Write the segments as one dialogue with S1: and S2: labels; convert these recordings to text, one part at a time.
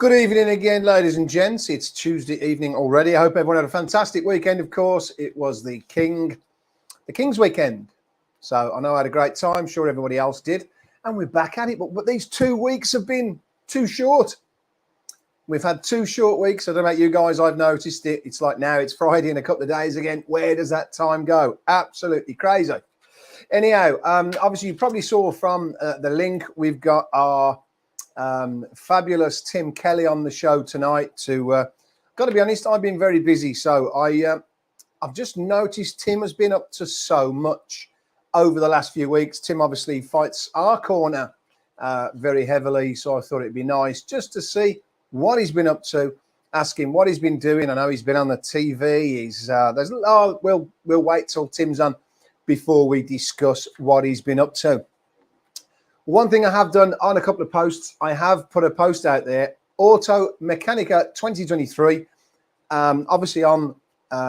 S1: Good evening again, ladies and gents. It's Tuesday evening already. I hope everyone had a fantastic weekend. Of course, it was the King's weekend. So I know I had a great time. Sure, everybody else did. And we're back at it. But these 2 weeks have been too short. We've had 2 short weeks. I don't know about you guys. I've noticed it. It's like now it's Friday in a couple of days again. Where does that time go? Absolutely crazy. Anyhow, obviously you probably saw from the link, we've got our fabulous Tim Kelly on the show tonight. Got to be honest, I've been very busy, so I've just noticed Tim has been up to so much over the last few weeks. Tim obviously fights our corner very heavily, so I thought it'd be nice just to see what he's been up to, ask him what he's been doing. I know he's been on the TV. We'll wait till Tim's on before we discuss what he's been up to. One thing I have done on a couple of posts, I have put a post out there, Auto Mechanica 2023, obviously on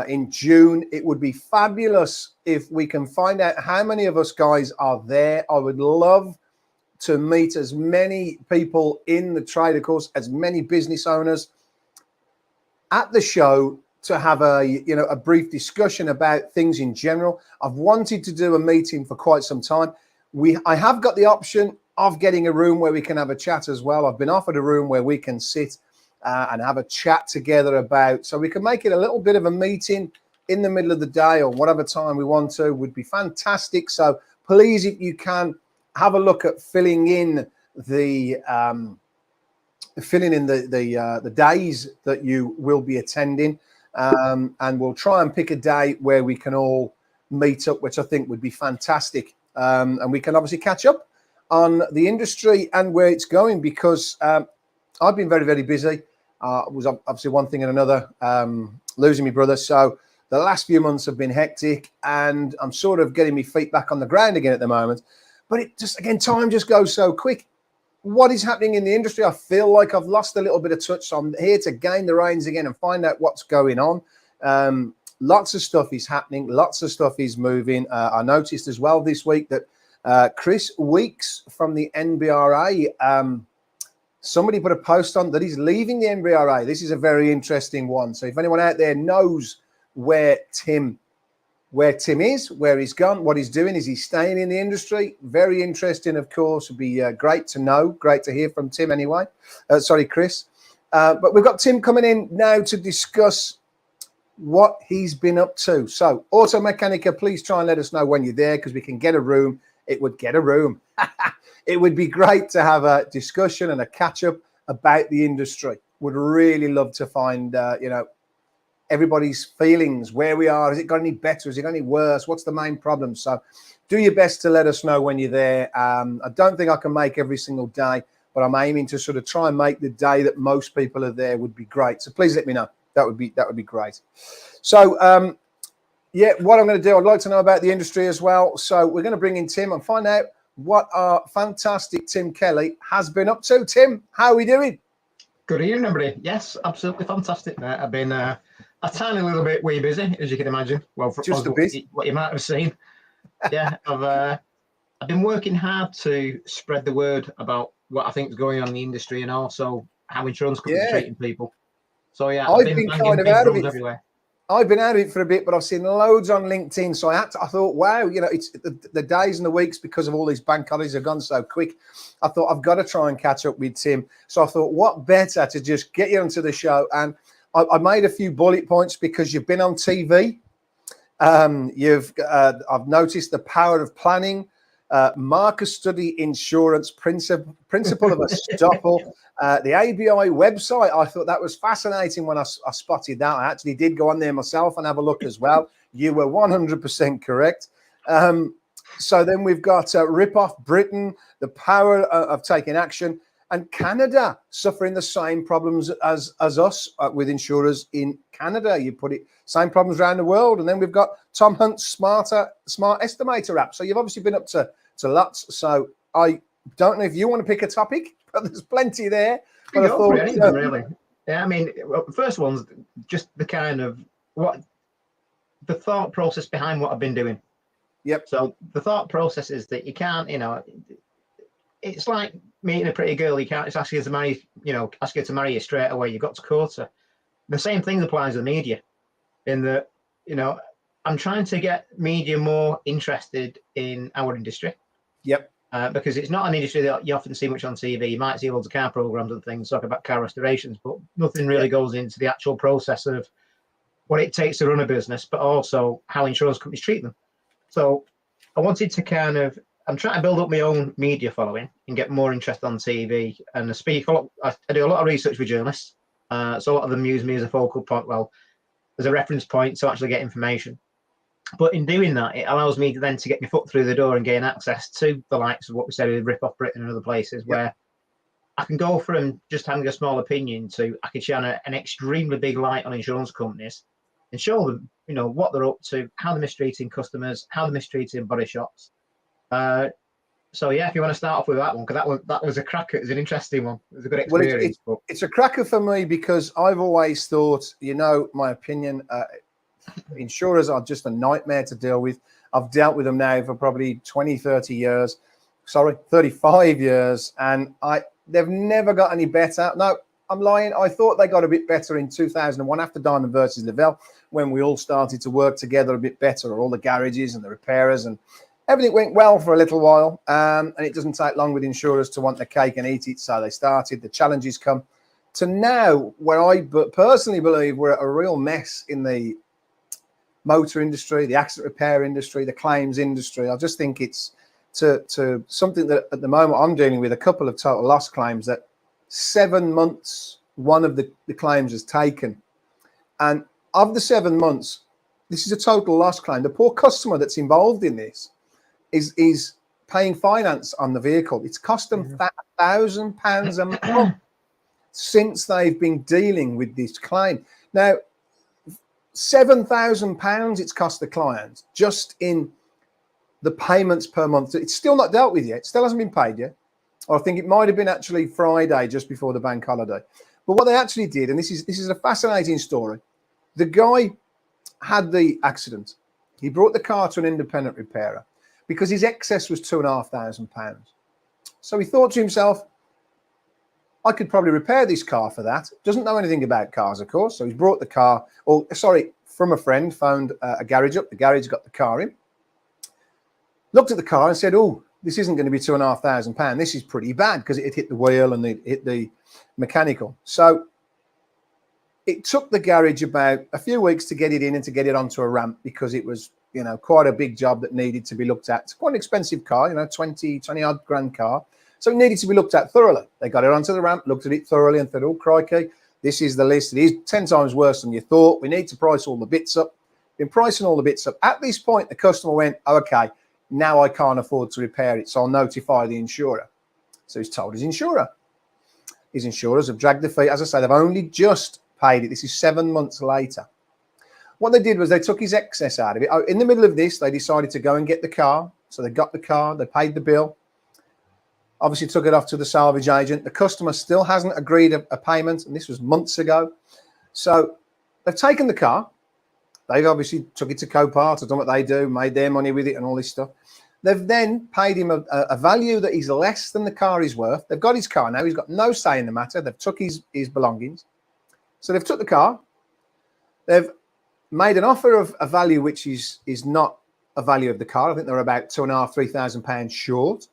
S1: in June. It would be fabulous if we can find out how many of us guys are there. I would love to meet as many people in the trade, of course, as many business owners at the show to have a brief discussion about things in general. I've wanted to do a meeting for quite some time. I have got the option of getting a room where we can have a chat as well. I've been offered a room where we can sit and have a chat together so we can make it a little bit of a meeting in the middle of the day or whatever time we want to. Would be fantastic. So please, if you can, have a look at filling in the days that you will be attending, and we'll try and pick a day where we can all meet up, which I think would be fantastic. And we can obviously catch up on the industry and where it's going, because I've been very, very busy. Was obviously one thing and another, losing my brother. So the last few months have been hectic, and I'm sort of getting my feet back on the ground again at the moment. But time just goes so quick. What is happening in the industry? I feel like I've lost a little bit of touch. So I'm here to gain the reins again and find out what's going on. Lots of stuff is happening. Lots of stuff is moving. I noticed as well this week that Chris Weeks from the NBRA, somebody put a post on that he's leaving the NBRA. This is a very interesting one. So if anyone out there knows where Tim is, where he's gone, what he's doing, is he staying in the industry? Very interesting, of course. Would be great to know. Great to hear from Tim anyway. Sorry, Chris. But we've got Tim coming in now to discuss what he's been up to. So Auto Mechanica, please try and let us know when you're there, because we can get a room. It would be great to have a discussion and a catch up about the industry. Would really love to find everybody's feelings, where we are. Has it got any better? Has it got any worse? What's the main problem? So do your best to let us know when you're there. I don't think I can make every single day, but I'm aiming to sort of try and make the day that most people are there would be great. So please let me know. That would be great. So, what I'm going to do, I'd like to know about the industry as well. So we're going to bring in Tim and find out what our fantastic Tim Kelly has been up to. Tim, how are we doing?
S2: Good evening, everybody. Yes, absolutely fantastic. I've been a tiny little bit way busy, as you can imagine. Well, for
S1: just a bit.
S2: What you might have seen. Yeah, I've been working hard to spread the word about what I think is going on in the industry, and also how insurance companies are treating people. So yeah,
S1: I've been kind of out of it
S2: everywhere.
S1: I've been out of it for a bit, but I've seen loads on LinkedIn. So I thought, wow, it's the days and the weeks, because of all these bank holidays, have gone so quick. I thought I've got to try and catch up with Tim. So I thought, what better to just get you onto the show? And I made a few bullet points because you've been on TV. I've noticed the power of planning, market study insurance, principle of estoppel. The ABI website, I thought that was fascinating when I spotted that. I actually did go on there myself and have a look as well. You were 100% correct. So then we've got Rip Off Britain, the power of taking action, and Canada suffering the same problems as us with insurers in Canada. You put it, same problems around the world. And then we've got Tom Hunt's smart estimator app. So you've obviously been up to lots. So I don't know if you want to pick a topic, but there's plenty there. But I thought,
S2: really. Yeah, I mean, well, the first one's just the kind of the thought process behind what I've been doing.
S1: Yep.
S2: So the thought process is that you can't, it's like meeting a pretty girl, you can't just ask her to marry, ask her to marry you straight away. You've got to court her. The same thing applies to the media, in that, I'm trying to get media more interested in our industry.
S1: Yep.
S2: Because it's not an industry that you often see much on TV. You might see loads of car programs and things talk about car restorations, but nothing really goes into the actual process of what it takes to run a business, but also how insurance companies treat them. So I wanted to I'm trying to build up my own media following and get more interest on TV. And I do a lot of research with journalists. So a lot of them use me as a focal point, as a reference point to actually get information. But in doing that, it allows me then to get my foot through the door and gain access to the likes of what we said with Rip Off Britain and other places, where I can go from just having a small opinion to I can shine an extremely big light on insurance companies and show them, what they're up to, how they're mistreating customers, how they're mistreating body shops. So yeah, if you want to start off with that one, because that was a cracker. It was an interesting one. It was a good experience.
S1: Well, it's a cracker for me because I've always thought, my opinion, insurers are just a nightmare to deal with. I've dealt with them now for probably 20, 30 years. Sorry, 35 years. And they've never got any better. No, I'm lying. I thought they got a bit better in 2001 after Diamond versus Lavelle, when we all started to work together a bit better, all the garages and the repairers, and everything went well for a little while. And it doesn't take long with insurers to want the cake and eat it. So they started, the challenges come to now, where I personally believe we're at a real mess in the motor industry, the accident repair industry, the claims industry. I just think it's to something that at the moment I'm dealing with a couple of total loss claims that 7 months one of the claims has taken. And of the 7 months, this is a total loss claim. The poor customer that's involved in this is paying finance on the vehicle. It's cost them £1,000 a month since they've been dealing with this claim. Now, £7,000 it's cost the client just in the payments per month. It's still not dealt with yet. It still hasn't been paid yet. Or I think it might have been actually Friday, just before the bank holiday. But what they actually did, and this is a fascinating story. The guy had the accident. He brought the car to an independent repairer because his excess was £2,500. So he thought to himself, I could probably repair this car for that. Doesn't know anything about cars, of course. So he's brought the car, from a friend, found a garage up. The garage got the car in. Looked at the car and said, oh, this isn't going to be £2,500. This is pretty bad, because it hit the wheel and it hit the mechanical. So it took the garage about a few weeks to get it in and to get it onto a ramp, because it was, quite a big job that needed to be looked at. It's quite an expensive car, 20 odd grand car. So it needed to be looked at thoroughly. They got it onto the ramp, looked at it thoroughly and thought, oh, crikey, this is the list. It is 10 times worse than you thought. We need to price all the bits up. Been pricing all the bits up. At this point, the customer went, oh, okay, now I can't afford to repair it, so I'll notify the insurer. So he's told his insurer. His insurers have dragged their feet. As I say, they've only just paid it. This is 7 months later. What they did was they took his excess out of it. In the middle of this, they decided to go and get the car. So they got the car, they paid the bill. Obviously took it off to the salvage agent. The customer still hasn't agreed a payment, and this was months ago. So they've taken the car. They've obviously took it to Copart, or done what they do, made their money with it and all this stuff. They've then paid him a value that is less than the car is worth. They've got his car now. He's got no say in the matter. They've took his belongings. So they've took the car. They've made an offer of a value which is not a value of the car. I think they're about £2,500, £3,000 short.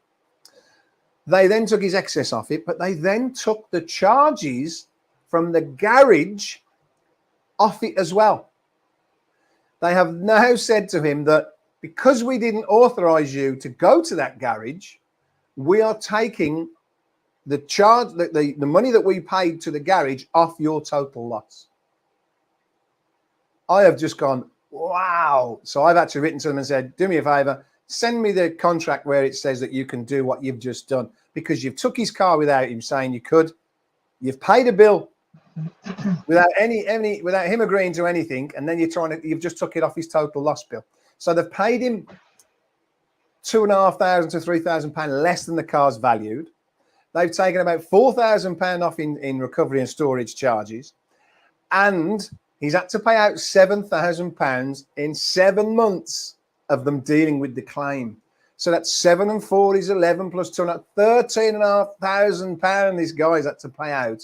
S1: They then took his excess off it, but they then took the charges from the garage off it as well. They have now said to him that because we didn't authorize you to go to that garage, we are taking the charge, the money that we paid to the garage off your total loss. I have just gone, wow. So I've actually written to them and said, do me a favor, send me the contract where it says that you can do what you've just done, because you've took his car without him saying you could. You've paid a bill without without him agreeing to anything, and then you've just took it off his total loss bill. So they've paid him £2,500 to £3,000 less than the car's valued. They've taken about £4,000 off in recovery and storage charges, and he's had to pay out £7,000 in 7 months of them dealing with the claim. So that's 7 and 4 is 11 plus 2, £13,500 these guys had to pay out.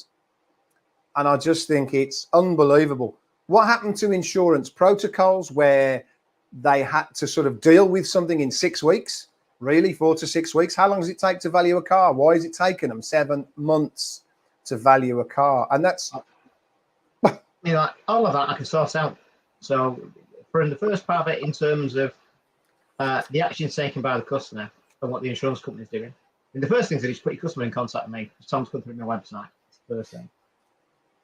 S1: And I just think it's unbelievable. What happened to insurance protocols where they had to sort of deal with something in 6 weeks? Really, 4 to 6 weeks? How long does it take to value a car? Why is it taking them 7 months to value a car? And that's...
S2: all of that I can sort out. So for the first part of it, in terms of the actions taken by the customer and what the insurance company is doing, and the first thing is put your customer in contact with me. Tom's come through my website. That's the first thing.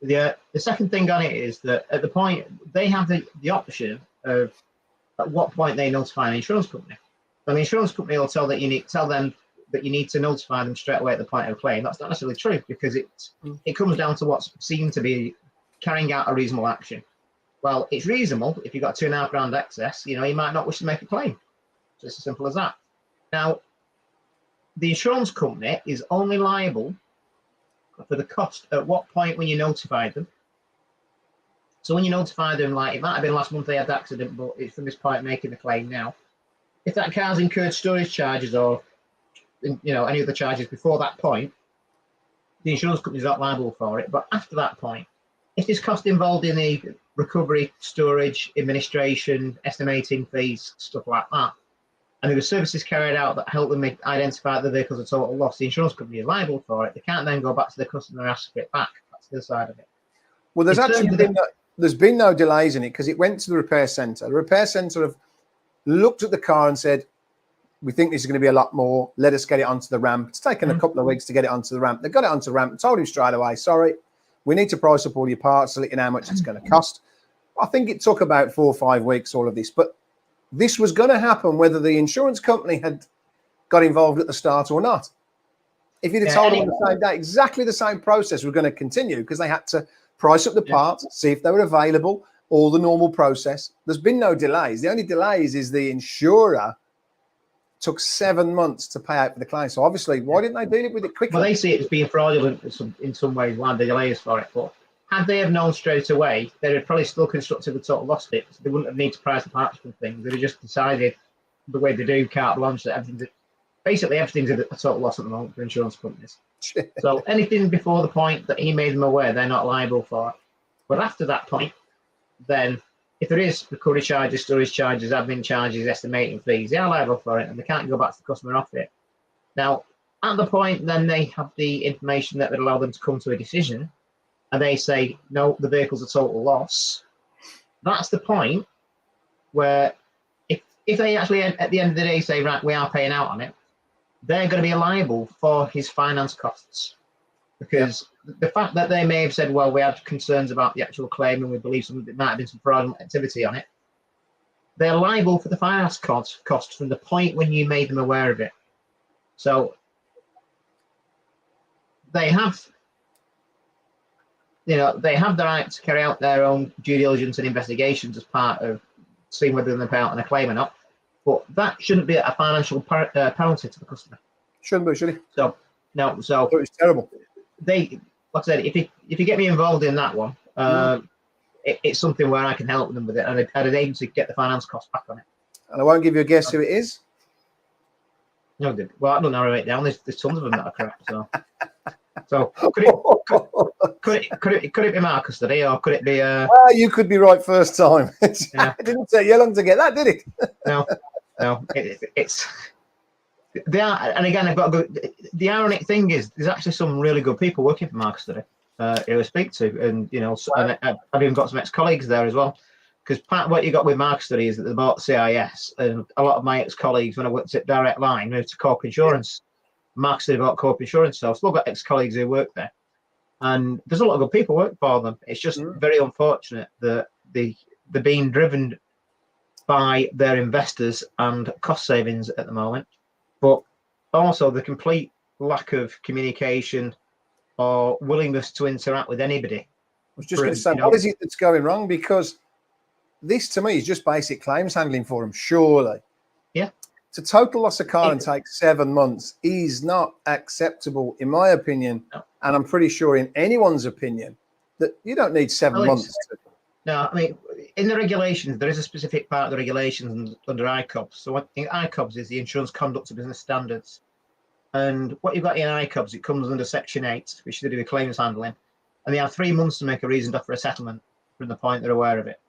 S2: The second thing on it is that at the point they have the option of at what point they notify an insurance company. And the insurance company will tell them that you need to notify them straight away at the point of claim. That's not necessarily true, because it comes down to what's seen to be carrying out a reasonable action. Well, it's reasonable if you've got £2,500 excess. You might not wish to make a claim. Just as simple as that. Now, the insurance company is only liable for the cost at what point when you notify them. So when you notify them, like it might have been last month they had the accident, but it's from this point making the claim now. If that car's incurred storage charges or any other charges before that point, the insurance company is not liable for it. But after that point, if there's cost involved in the recovery, storage, administration, estimating fees, stuff like that, and there were services carried out that help them identify the vehicles as total loss, the insurance company is liable for it. They can't then go back to the customer and ask for it back. That's the other side of it.
S1: Well, there's been no delays in it because it went to the repair centre. The repair centre have looked at the car and said, we think this is going to be a lot more. Let us get it onto the ramp. It's taken a couple of weeks to get it onto the ramp. They got it onto the ramp and told him straight away, sorry, we need to price up all your parts to let you know how much it's going to cost. I think it took about 4 or 5 weeks, all of this. But this was going to happen whether the insurance company had got involved at the start or not. If you'd have told them on the same day, exactly the same process was going to continue because they had to price up the parts, see if they were available, all the normal process. There's been no delays. The only delays is the insurer took 7 months to pay out for the claim. So obviously, why didn't they deal with it quickly?
S2: Well, they see it as being fraudulent in some ways, why the delays for it. But had they have known straight away, they'd have probably still constructed the total loss bit. So they wouldn't have needed to price the parts for things. They'd have just decided the way they do carte blanche that everything's a total loss at the moment for insurance companies. So anything before the point that he made them aware, they're not liable for it. But after that point, then if there is recovery charges, storage charges, admin charges, estimating fees, they are liable for it and they can't go back to the customer off it. Now, at the point, then they have the information that would allow them to come to a decision and they say, no, the vehicle's a total loss. That's the point where if they actually, at the end of the day, say, right, we are paying out on it, they're going to be liable for his finance costs. Because the fact that they may have said, well, we have concerns about the actual claim and we believe there might have been some fraudulent activity on it, they're liable for the finance cost from the point when you made them aware of it. So they have, the right to carry out their own due diligence and investigations as part of seeing whether they're pay out on a claim or not. But that shouldn't be a financial penalty to the customer.
S1: Shouldn't be, should it?
S2: So no, so
S1: it's terrible.
S2: Like I said, if you get me involved in that one, it's something where I can help them with it, and I'd aim to get the finance cost back on it. And
S1: I won't give you a guess who it is.
S2: No, well, I don't narrow it down. There's tons of them that are crap. So could it be Marcus today, or could it be?
S1: You could be right first time. It didn't take you long to get that, did it?
S2: No, it's. They are, and again, I've got the ironic thing is there's actually some really good people working for Marcus today who I speak to, and and I've even got some ex-colleagues there as well. Because part of what you got with Marcus today is that they bought CIS, and a lot of my ex-colleagues when I worked at Direct Line moved to Corp Insurance. Marcus today bought Corp Insurance, so I've still got ex-colleagues who work there, and there's a lot of good people work for them. It's just very unfortunate that they're being driven by their investors and cost savings at the moment. But also the complete lack of communication or willingness to interact with anybody.
S1: I was just going to say, what is it that's going wrong? Because this, to me, is just basic claims handling for them, surely.
S2: Yeah.
S1: To total loss a car and take 7 months is not acceptable, in my opinion, and I'm pretty sure in anyone's opinion, that you don't need 7 months.
S2: No, I mean, in the regulations, there is a specific part of the regulations under ICOBS. So what ICOBS is the Insurance Conduct of Business Standards. And what you've got in ICOBS, it comes under Section 8, which is to do with claims handling. And they have 3 months to make a reasoned offer a settlement from the point they're aware of it.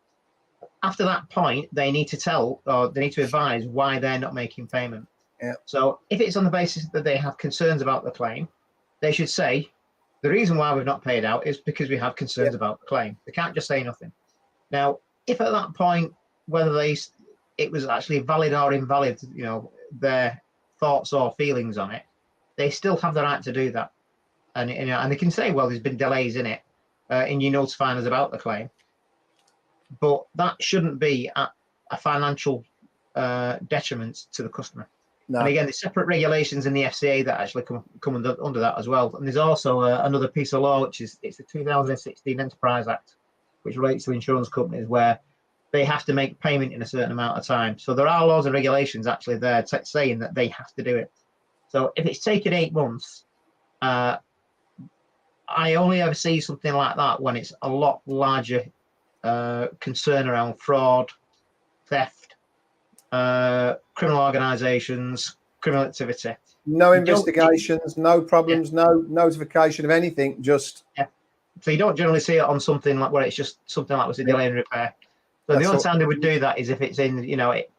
S2: After that point, they need to tell, or they need to advise why they're not making payment.
S1: Yeah.
S2: So if it's on the basis that they have concerns about the claim, they should say, the reason why we've not paid out is because we have concerns about the claim. They can't just say nothing. Now, if at that point, whether it was actually valid or invalid, their thoughts or feelings on it, they still have the right to do that. And they can say, well, there's been delays in it, and you notifying us about the claim. But that shouldn't be a financial detriment to the customer. No. And again, there's separate regulations in the FCA that actually come under that as well. And there's also another piece of law, which is it's the 2016 Enterprise Act, which relates to insurance companies where they have to make payment in a certain amount of time. So there are laws and regulations actually there saying that they have to do it. So if it's taken 8 months, I only ever see something like that when it's a lot larger concern around fraud, theft, criminal organisations, criminal activity.
S1: No investigations, no problems, no notification of anything, just...
S2: Yeah. So you don't generally see it on something like where it's just something like was a delay in repair. So the only time they would do that is if it's in,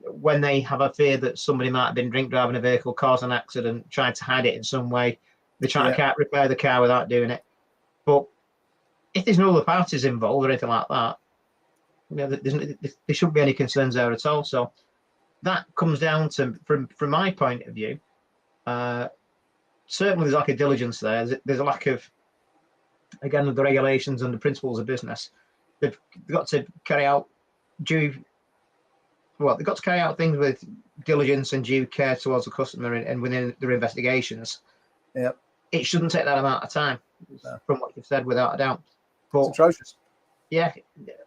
S2: when they have a fear that somebody might have been drink driving a vehicle, caused an accident, trying to hide it in some way. They try to repair the car without doing it. But if there's no other parties involved or anything like that, there shouldn't be any concerns there at all. So that comes down to, from my point of view, certainly there's like a diligence there. There's a lack of, again, of the regulations and the principles of business. They've got to carry out they've got to carry out things with diligence and due care towards the customer and within their investigations.
S1: Yeah,
S2: it shouldn't take that amount of time, from what you've said, without a doubt. But
S1: it's atrocious.
S2: Yeah,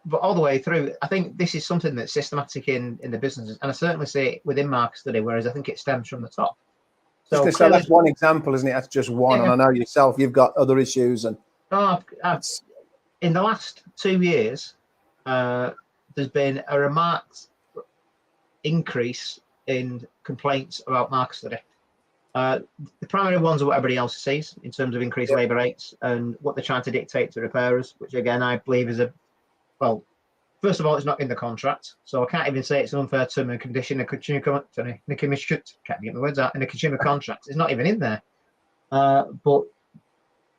S2: but all the way through, I think this is something that's systematic in the businesses, and I certainly see it within market study, whereas I think it stems from the top.
S1: So that's one example, isn't it? That's just one, and I know yourself, you've got other issues. And
S2: in the last 2 years, there's been a remarked increase in complaints about market study. The primary ones are what everybody else sees in terms of increased labour rates and what they're trying to dictate to repairers, which again I believe is first of all, it's not in the contract, so I can't even say it's an unfair term and condition. In the consumer contract, it's not even in there. But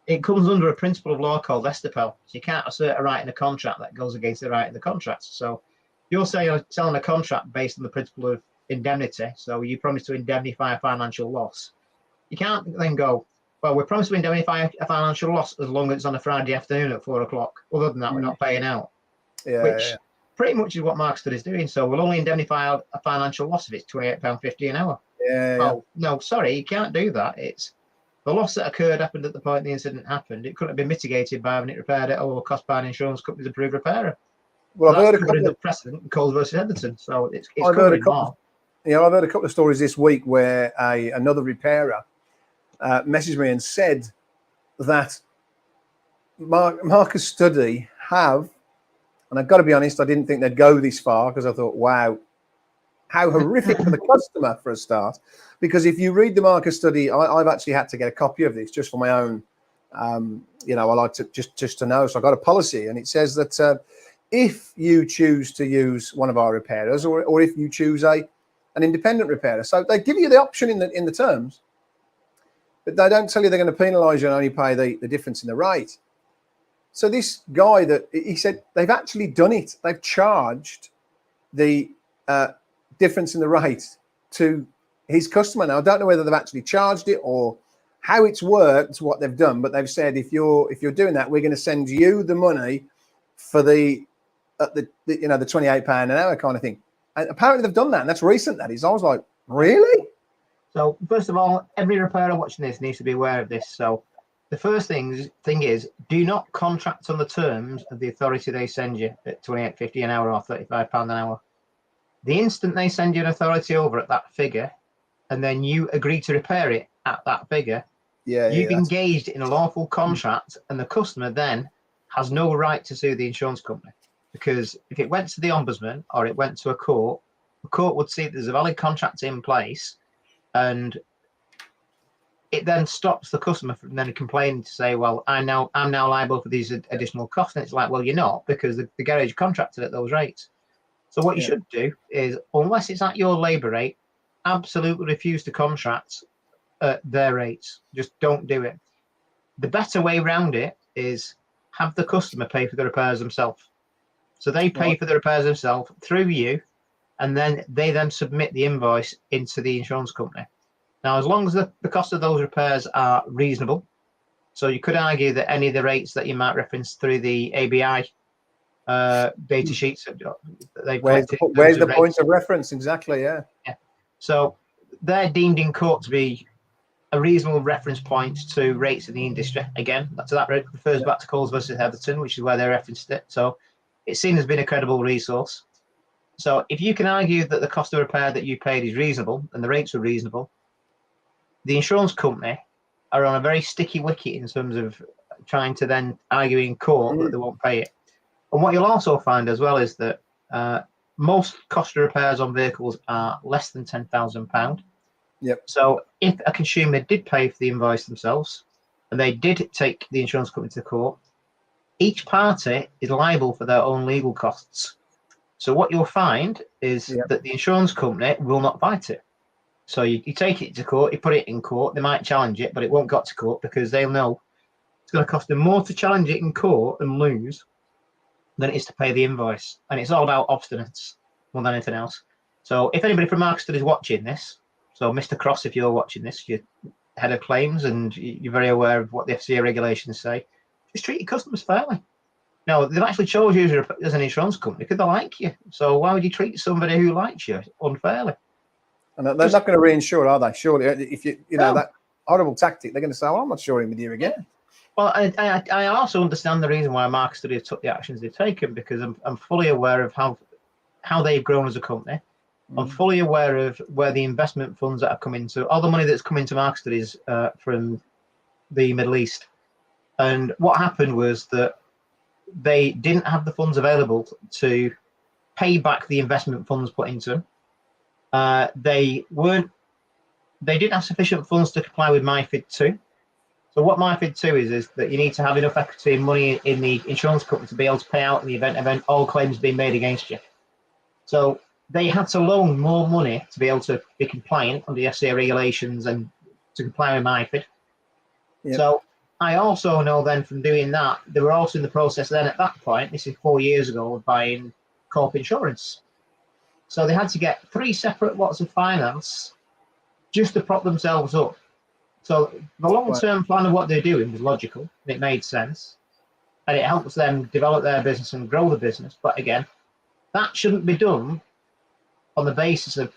S2: it comes under a principle of law called Estapel. So you can't assert a right in a contract that goes against the right in the contract. So you're saying you're selling a contract based on the principle of indemnity, so you promise to indemnify a financial loss. You can't then go, well, we promise to indemnify a financial loss as long as it's on a Friday afternoon at 4 o'clock. Other than that, we're not paying out. Which pretty much is what Mark Study is doing. So we'll only indemnify a financial loss if it's £28.50 an hour. No, sorry, you can't do that. It's the loss that happened at the point the incident happened. It couldn't have been mitigated by having it repaired at a lower cost by an insurance company's approved repairer.
S1: Well,
S2: I've heard a precedent in Coles versus Henderson. So it's covering more.
S1: I've heard a couple of stories this week where another repairer messaged me and said that Marcus Study have, and I've got to be honest, I didn't think they'd go this far because I thought, wow, how horrific for the customer for a start. Because if you read the Marcus Study, I've actually had to get a copy of this just for my own, I like to just to know. So I got a policy, and it says that if you choose to use one of our repairers, or if you choose an independent repairer, so they give you the option in the terms, but they don't tell you they're going to penalise you and only pay the difference in the rate. So this guy he said they've actually done it. They've charged the difference in the rate to his customer. Now I don't know whether they've actually charged it or how it's worked, what they've done, but they've said if you're doing that, we're going to send you the money for the £28 an hour kind of thing. And apparently they've done that, and that's recent. That is. I was like, really?
S2: So first of all, every repairer watching this needs to be aware of this. So the first thing is, do not contract on the terms of the authority they send you at £28.50 an hour or £35 an hour. The instant they send you an authority over at that figure, and then you agree to repair it at that figure, you've engaged in a lawful contract, and the customer then has no right to sue the insurance company. because if it went to the ombudsman or it went to a court, the court would see that there's a valid contract in place, and it then stops the customer from then complaining to say, well, I'm now liable for these additional costs. And it's like, well, you're not, because the garage contracted at those rates. So what you should do is, unless it's at your labour rate, absolutely refuse to contract at their rates. Just don't do it. The better way around it is have the customer pay for the repairs themselves. So they pay for the repairs themselves through you, and then they then submit the invoice into the insurance company. Now, as long as the cost of those repairs are reasonable, so you could argue that any of the rates that you might reference through the ABI data sheets that they've collected.
S1: Where's the point of reference? Exactly, yeah.
S2: So they're deemed in court to be a reasonable reference point to rates in the industry. Again, that refers back to Coles versus Heatherton, which is where they referenced it. So it's seen as being a credible resource. So if you can argue that the cost of repair that you paid is reasonable and the rates are reasonable, the insurance company are on a very sticky wicket in terms of trying to then argue in court that they won't pay it. And what you'll also find as well is that most cost of repairs on vehicles are less than £10,000.
S1: Yep.
S2: So if a consumer did pay for the invoice themselves and they did take the insurance company to court, each party is liable for their own legal costs. So what you'll find is that the insurance company will not fight it. So you take it to court, you put it in court, they might challenge it, but it won't go to court because they'll know it's going to cost them more to challenge it in court and lose than it is to pay the invoice. And it's all about obstinance more than anything else. So if anybody from Markstead is watching this, so Mr. Cross, if you're watching this, you're head of claims and you're very aware of what the FCA regulations say, just treat your customers fairly. No, they've actually chose you as an insurance company because they like you. So why would you treat somebody who likes you unfairly?
S1: And they're not going to reinsure, are they? Surely, if you know that horrible tactic, they're going to say, "Well, I'm not insuring with you again."
S2: Yeah. Well, I also understand the reason why Markstead have took the actions they've taken, because I'm fully aware of how they've grown as a company. I'm fully aware of where the investment funds that have come into, all the money that's come into Markstead is from the Middle East. And what happened was that they didn't have the funds available to pay back the investment funds put into them. They didn't have sufficient funds to comply with MiFID 2. So what MiFID 2 is that you need to have enough equity and money in the insurance company to be able to pay out in the event of all claims being made against you. So they had to loan more money to be able to be compliant under the FCA regulations and to comply with MiFID. Yep. So I also know then from doing that, they were also in the process then at that point, this is 4 years ago, of buying corp insurance. So they had to get 3 separate lots of finance just to prop themselves up. So the long-term plan of what they're doing was logical, and it made sense, and it helps them develop their business and grow the business. But again, that shouldn't be done on the basis of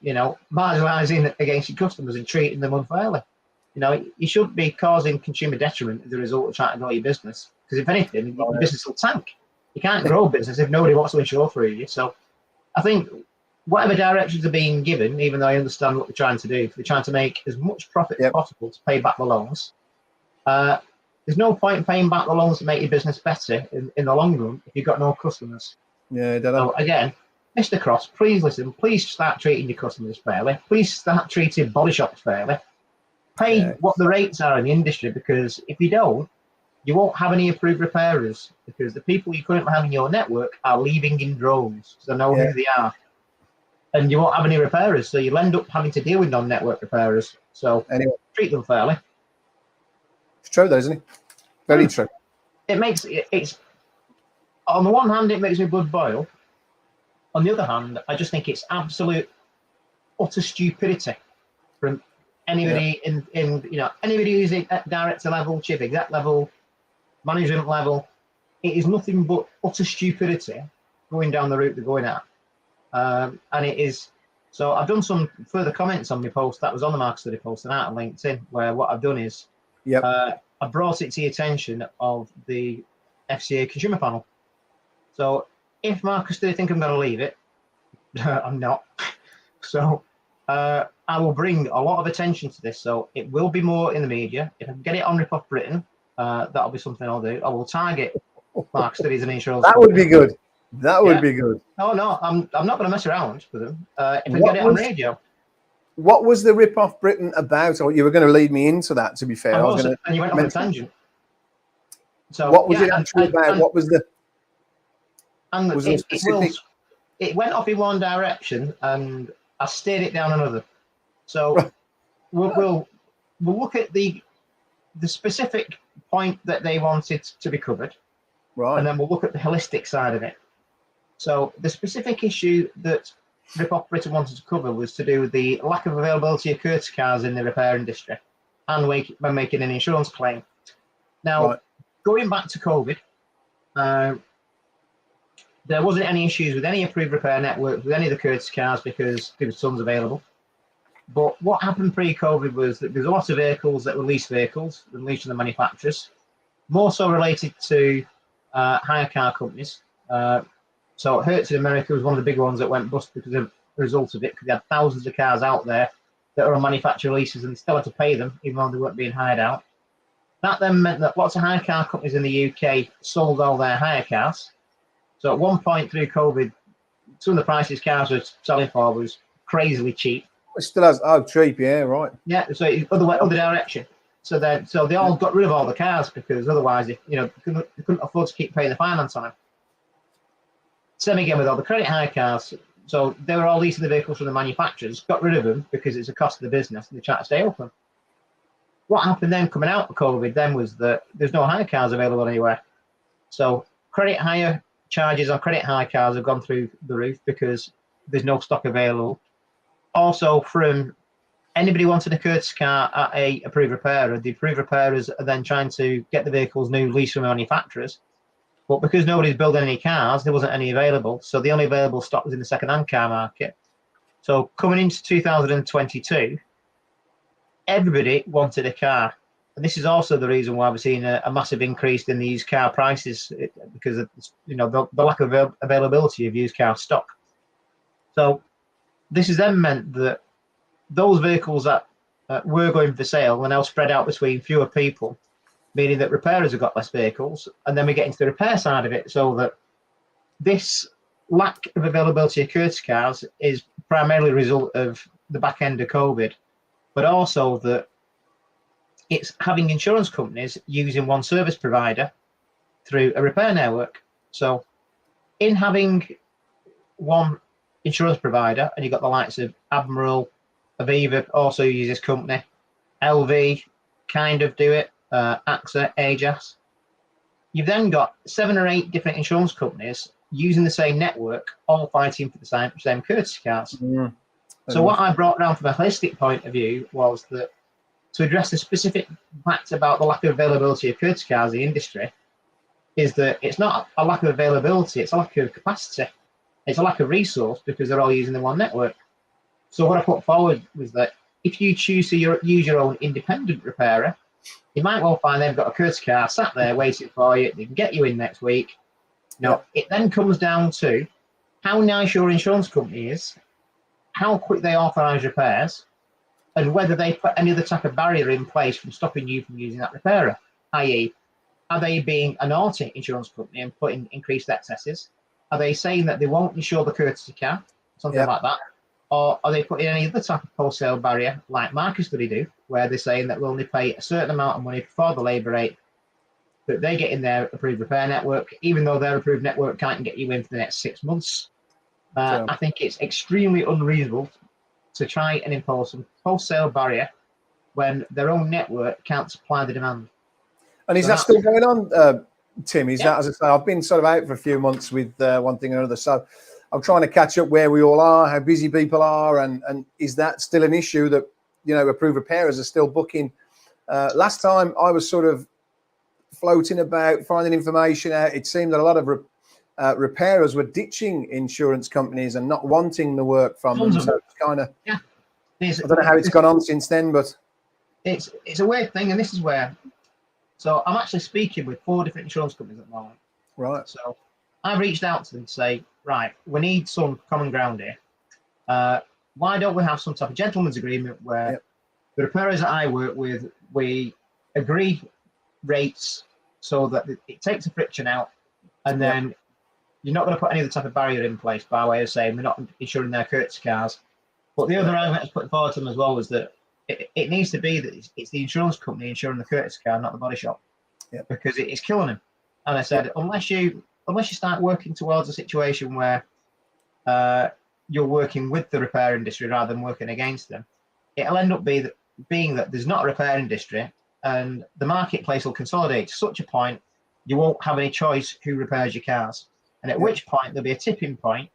S2: marginalising against your customers and treating them unfairly. You shouldn't be causing consumer detriment as a result of trying to grow your business, because if anything, your business will tank. You can't grow a business if nobody wants to insure for you. So I think whatever directions are being given, even though I understand what they're trying to do, they're trying to make as much profit as possible to pay back the loans. There's no point in paying back the loans to make your business better in the long run if you've got no customers.
S1: Yeah,
S2: so again, Mr. Cross, please listen. Please start treating your customers fairly. Please start treating body shops fairly. Pay what the rates are in the industry, because if you don't, you won't have any approved repairers, because the people you currently have in your network are leaving in droves, so they know who they are. And you won't have any repairers, so you'll end up having to deal with non-network repairers. So treat them fairly.
S1: It's true, though, isn't it? Very true.
S2: It's on the one hand, it makes my blood boil. On the other hand, I just think it's absolute utter stupidity from anybody in anybody who's at director level, chief exec level, management level. It is nothing but utter stupidity going down the route they're going at. And it is, so I've done some further comments on my post that was on the Markstead post and out on LinkedIn, where what I've done is I brought it to the attention of the FCA consumer panel. So if Markstead think I'm going to leave it, I'm not. So I will bring a lot of attention to this. So it will be more in the media. If I can get it on Reapir Britain, that'll be something I'll do. I will target mark studies and insurance.
S1: That would be good. That would be good.
S2: Oh no, I'm not going to mess around with them. If I
S1: What
S2: get it on
S1: was-
S2: radio.
S1: What was the Rip Off Britain about? Or you were going to lead me into that, to be fair.
S2: And you went off a tangent. So
S1: what was it actually about? What was the...
S2: And
S1: was there specific...
S2: it went off in one direction and I steered it down another. So we'll look at the specific point that they wanted to be covered.
S1: Right.
S2: And then we'll look at the holistic side of it. So the specific issue that Rip Off Britain wanted to cover was to do with the lack of availability of courtesy cars in the repair industry and when making an insurance claim. Now, going back to COVID, there wasn't any issues with any approved repair networks with any of the courtesy cars because there was tons available. But what happened pre-COVID was that there's a lot of vehicles that were lease vehicles, leased from the manufacturers, more so related to hire car companies. So Hertz in America was one of the big ones that went bust because of the result of it, because they had thousands of cars out there that are on manufacturer leases and still had to pay them, even though they weren't being hired out. That then meant that lots of hire car companies in the UK sold all their hire cars. So at one point through COVID, some of the prices cars were selling for was crazily cheap.
S1: It still has... Oh, cheap, yeah, right.
S2: Yeah, so it's other direction. So they all got rid of all the cars because otherwise, they couldn't afford to keep paying the finance on them. Same again with all the credit hire cars. So they were all leasing the vehicles from the manufacturers, got rid of them because it's a cost of the business and they try to stay open. What happened then coming out of COVID then was that there's no hire cars available anywhere. So credit hire charges on credit hire cars have gone through the roof because there's no stock available. Also, from anybody wanting a courtesy car at a approved repairer, the approved repairers are then trying to get the vehicles new leased from manufacturers. But because nobody's building any cars, there wasn't any available. So the only available stock was in the second-hand car market. So coming into 2022, everybody wanted a car. And this is also the reason why we're seeing a massive increase in the used car prices, because of the lack of availability of used car stock. So this has then meant that those vehicles that were going for sale are now spread out between fewer people, meaning that repairers have got less vehicles. And then we get into the repair side of it, so that this lack of availability of courtesy cars is primarily a result of the back end of COVID, but also that it's having insurance companies using one service provider through a repair network. So in having one insurance provider, and you've got the likes of Admiral, Aviva also uses this company, LV kind of do it, AXA, Ajas. You've then got 7 or 8 different insurance companies using the same network, all fighting for the same courtesy cars. So what I brought down from a holistic point of view was that to address the specific fact about the lack of availability of courtesy cars in the industry is that it's not a lack of availability, it's a lack of capacity. It's a lack of resource because they're all using the one network. So what I put forward was that if you choose to use your own independent repairer, you might well find they've got a courtesy car sat there waiting for you. They can get you in next week. It then comes down to how nice your insurance company is, how quick they authorize repairs, and whether they put any other type of barrier in place from stopping you from using that repairer, i.e., are they being a naughty insurance company and putting increased excesses? Are they saying that they won't insure the courtesy car, something like that? Or are they putting any other type of wholesale barrier, like Market Study do, where they're saying that we'll only pay a certain amount of money for the labour rate that they get in their approved repair network, even though their approved network can't get you in for the next 6 months? I think it's extremely unreasonable to try and impose some wholesale barrier when their own network can't supply the demand.
S1: And is that still going on, Tim? Is that, as I say, I've been sort of out for a few months with one thing or another, so I'm trying to catch up where we all are, how busy people are, and is that still an issue that, approved repairers are still booking? Last time I was sort of floating about, finding information out, it seemed that a lot of repairers were ditching insurance companies and not wanting the work from them. So it's kind of, I don't know how it's gone on since then, but
S2: it's a weird thing, and this is where. So I'm actually speaking with 4 different insurance companies at the moment.
S1: Right.
S2: So I've reached out to them to say, right, we need some common ground here. Why don't we have some type of gentleman's agreement where the repairers that I work with, we agree rates so that it takes the friction out, And then you're not going to put any other type of barrier in place by way of saying we're not insuring their courtesy cars. But the other argument I was putting forward to them as well was that it needs to be that it's the insurance company insuring the courtesy car, not the body shop, because it's killing them. And I said, unless you start working towards a situation where you're working with the repair industry rather than working against them, it'll end up being that there's not a repair industry, and the marketplace will consolidate to such a point you won't have any choice who repairs your cars. And at which point there'll be a tipping point,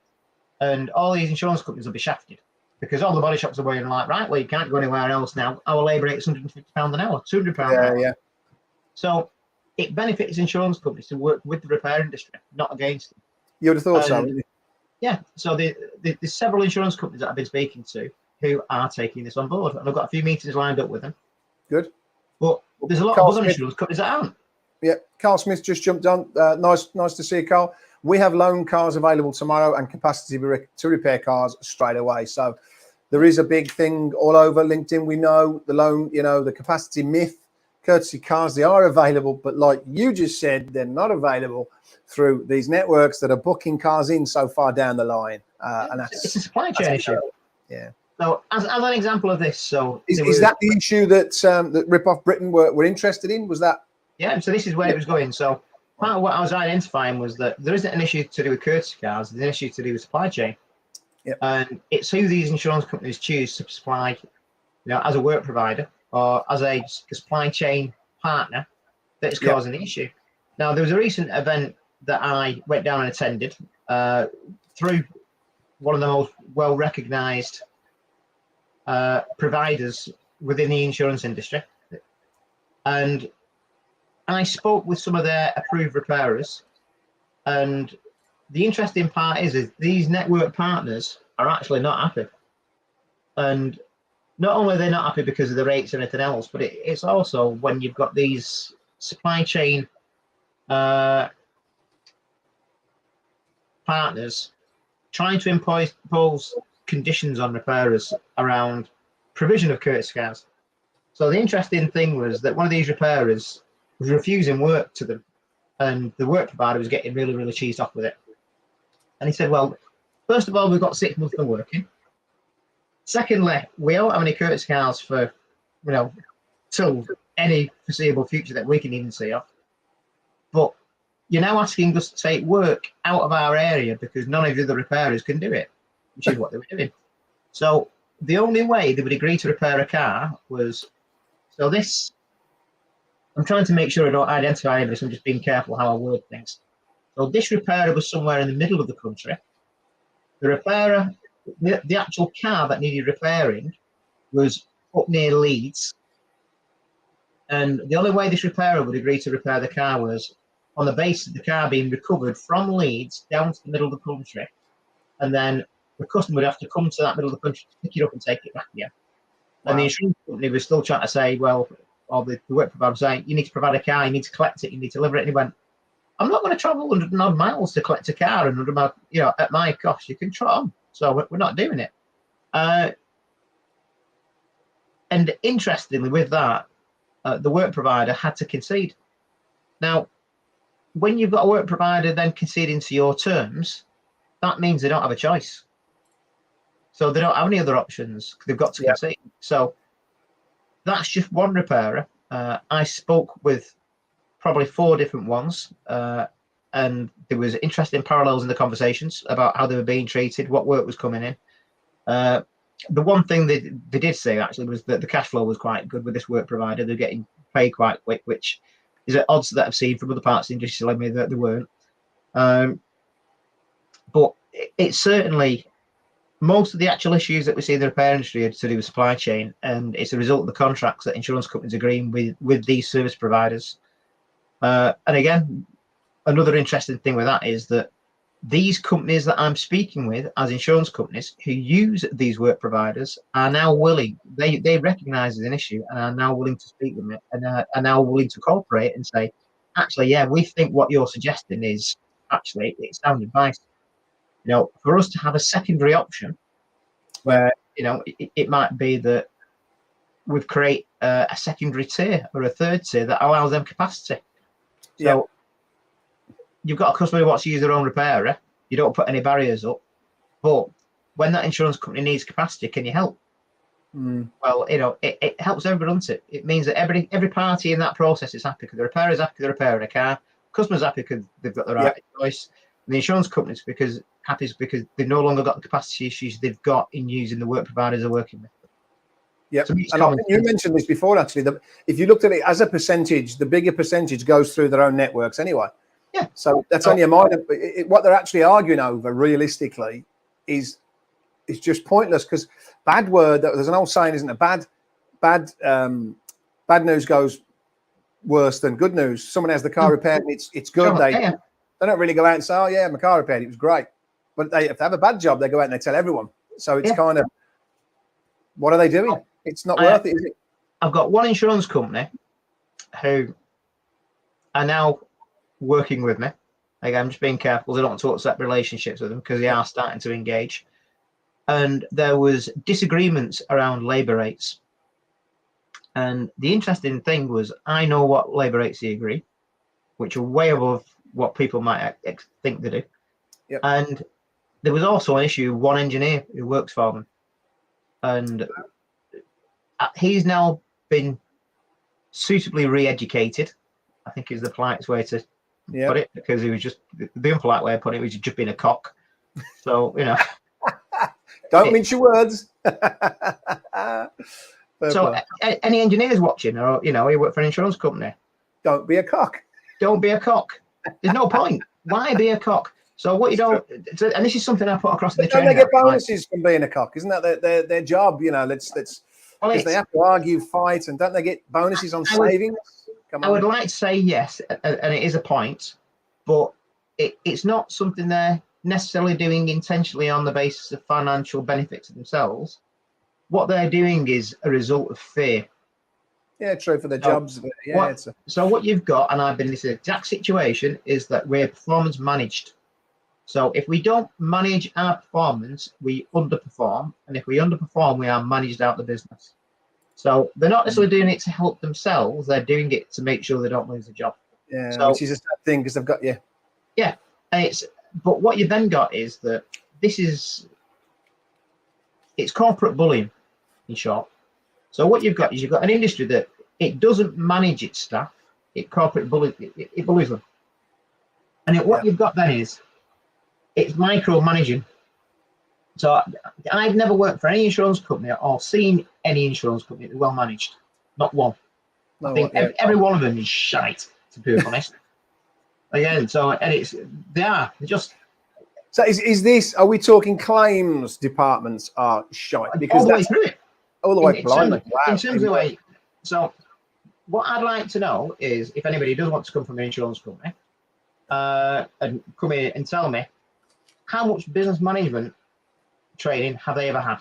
S2: and all these insurance companies will be shafted, because all the body shops are going like, right, well, you can't go anywhere else now. Our labour rate is £150 an hour, £200 an hour.
S1: Yeah.
S2: So it benefits insurance companies to work with the repair industry, not against them.
S1: You would have thought so, wouldn't you?
S2: Yeah. So there's several insurance companies that I've been speaking to who are taking this on board, and I've got a few meetings lined up with them.
S1: Good.
S2: But there's a lot of other insurance companies that aren't.
S1: Yeah, Carl Smith just jumped on. Nice to see you, Carl. We have loan cars available tomorrow and capacity to repair cars straight away. So there is a big thing all over LinkedIn. We know the loan, the capacity myth, courtesy cars, they are available. But like you just said, they're not available through these networks that are booking cars in so far down the line. And
S2: it's a supply chain issue.
S1: Yeah.
S2: So as an example of this, so
S1: is that the issue that Rip Off Britain were interested in? Was that?
S2: Yeah, so this is where it was going. So part of what I was identifying was that there isn't an issue to do with courtesy cars, there's an issue to do with supply chain.
S1: Yep.
S2: And it's who these insurance companies choose to supply, as a work provider or as a supply chain partner that is causing the issue. Now, there was a recent event that I went down and attended through one of the most well-recognised providers within the insurance industry. And I spoke with some of their approved repairers, and the interesting part is these network partners are actually not happy. And not only are they not happy because of the rates and anything else, but it's also when you've got these supply chain partners trying to impose conditions on repairers around provision of courtesy cars. So the interesting thing was that one of these repairers was refusing work to them, and the work provider was getting really, really cheesed off with it. And he said, well, first of all, we've got 6 months of working. Secondly, we don't have any courtesy cars for, till any foreseeable future that we can even see of. But you're now asking us to take work out of our area because none of the other repairers can do it, which is what they were doing. So the only way they would agree to repair a car was, so this, I'm trying to make sure I don't identify anybody, so I'm just being careful how I word things. So this repairer was somewhere in the middle of the country. The repairer, the actual car that needed repairing was up near Leeds. And the only way this repairer would agree to repair the car was on the basis of the car being recovered from Leeds down to the middle of the country. And then the customer would have to come to that middle of the country to pick it up and take it back again. Wow. And the insurance company was still trying to say, well, or the work provider was saying, you need to provide a car, you need to collect it, you need to deliver it. And he went, I'm not going to travel 100 odd miles to collect a car and 100 miles, at my cost. You can trot on. So we're not doing it. And interestingly, with that, the work provider had to concede. Now, when you've got a work provider then conceding to your terms, that means they don't have a choice. So they don't have any other options. They've got to concede. So that's just one repairer. I spoke with probably 4 different ones, and there was interesting parallels in the conversations about how they were being treated, what work was coming in. The one thing they did say actually was that the cash flow was quite good with this work provider. They're getting paid quite quick, which is at odds that I've seen from other parts of the industry telling me that they weren't. But it's certainly most of the actual issues that we see in the repair industry are to do with supply chain, and it's a result of the contracts that insurance companies are agreeing with these service providers. And again, another interesting thing with that is that these companies that I'm speaking with as insurance companies who use these work providers are now willing, they recognize as an issue and are now willing to speak with me and are now willing to cooperate and say, actually, yeah, we think what you're suggesting is actually it's sound advice. For us to have a secondary option where, it might be that we've created a secondary tier or a third tier that allows them capacity. So you've got a customer who wants to use their own repairer, you don't put any barriers up. But when that insurance company needs capacity, can you help? Well, it helps everybody, doesn't it? It means that every party in that process is happy, because the repairer is happy because they're repairing a car, customer's happy because they've got the right choice, and the insurance company's happy because they've no longer got the capacity issues they've got in using the work providers they're working with.
S1: Yeah, and I think you mentioned this before, actually, that if you looked at it as a percentage, the bigger percentage goes through their own networks anyway.
S2: Yeah.
S1: So that's only a minor. What they're actually arguing over, realistically, is just pointless, because bad word. There's an old saying, isn't it? Bad news goes worse than good news. Someone has the car repaired, and it's good. They don't really go out and say, "Oh yeah, my car repaired. It was great." But if they have a bad job, they go out and they tell everyone. So it's kind of, what are they doing? It's not worth it, is it?
S2: I've got one insurance company who are now working with me. Again, I'm just being careful. I don't want to upset relationships with them, because they are starting to engage. And there was disagreements around labour rates. And the interesting thing was, I know what labour rates they agree, which are way above what people might think they do.
S1: Yep.
S2: And there was also an issue, one engineer who works for them. And he's now been suitably re-educated, I think is the politest way to put it, because he was just, the unpolite way of putting it was just being a cock. So,
S1: Don't mince your words.
S2: So any engineers watching, or, you work for an insurance company,
S1: don't be a cock.
S2: Don't be a cock. There's no point. Why be a cock? So what you don't, and this is something I put across in the training.
S1: Don't they get bonuses from being a cock? Isn't that their job? Let's because they have to argue, fight, and don't they get bonuses on savings?
S2: I would like to say yes, and it is a point, but it's not something they're necessarily doing intentionally on the basis of financial benefit to themselves. What they're doing is a result of fear.
S1: Yeah, true, for their jobs. But
S2: so what you've got, and I've been in this exact situation, is that we're performance managed. So if we don't manage our performance, we underperform. And if we underperform, we are managed out of the business. So they're not necessarily doing it to help themselves. They're doing it to make sure they don't lose the job.
S1: Yeah, which is a sad thing, because they've got,
S2: Yeah, but what you then got is that it's corporate bullying, in short. So what you've got is an industry that it doesn't manage its staff. It bullies them. And what you've got then is it's micromanaging. So I've never worked for any insurance company or seen any insurance company that's well managed. Not one. I think every one of them is shite, to be honest. Again, they're just.
S1: So is this? Are we talking claims departments are shite? Because
S2: all the way through it.
S1: All the way.
S2: In terms of the way. So what I'd like to know is, if anybody does want to come from an insurance company and come in and tell me how much business management training have they ever had?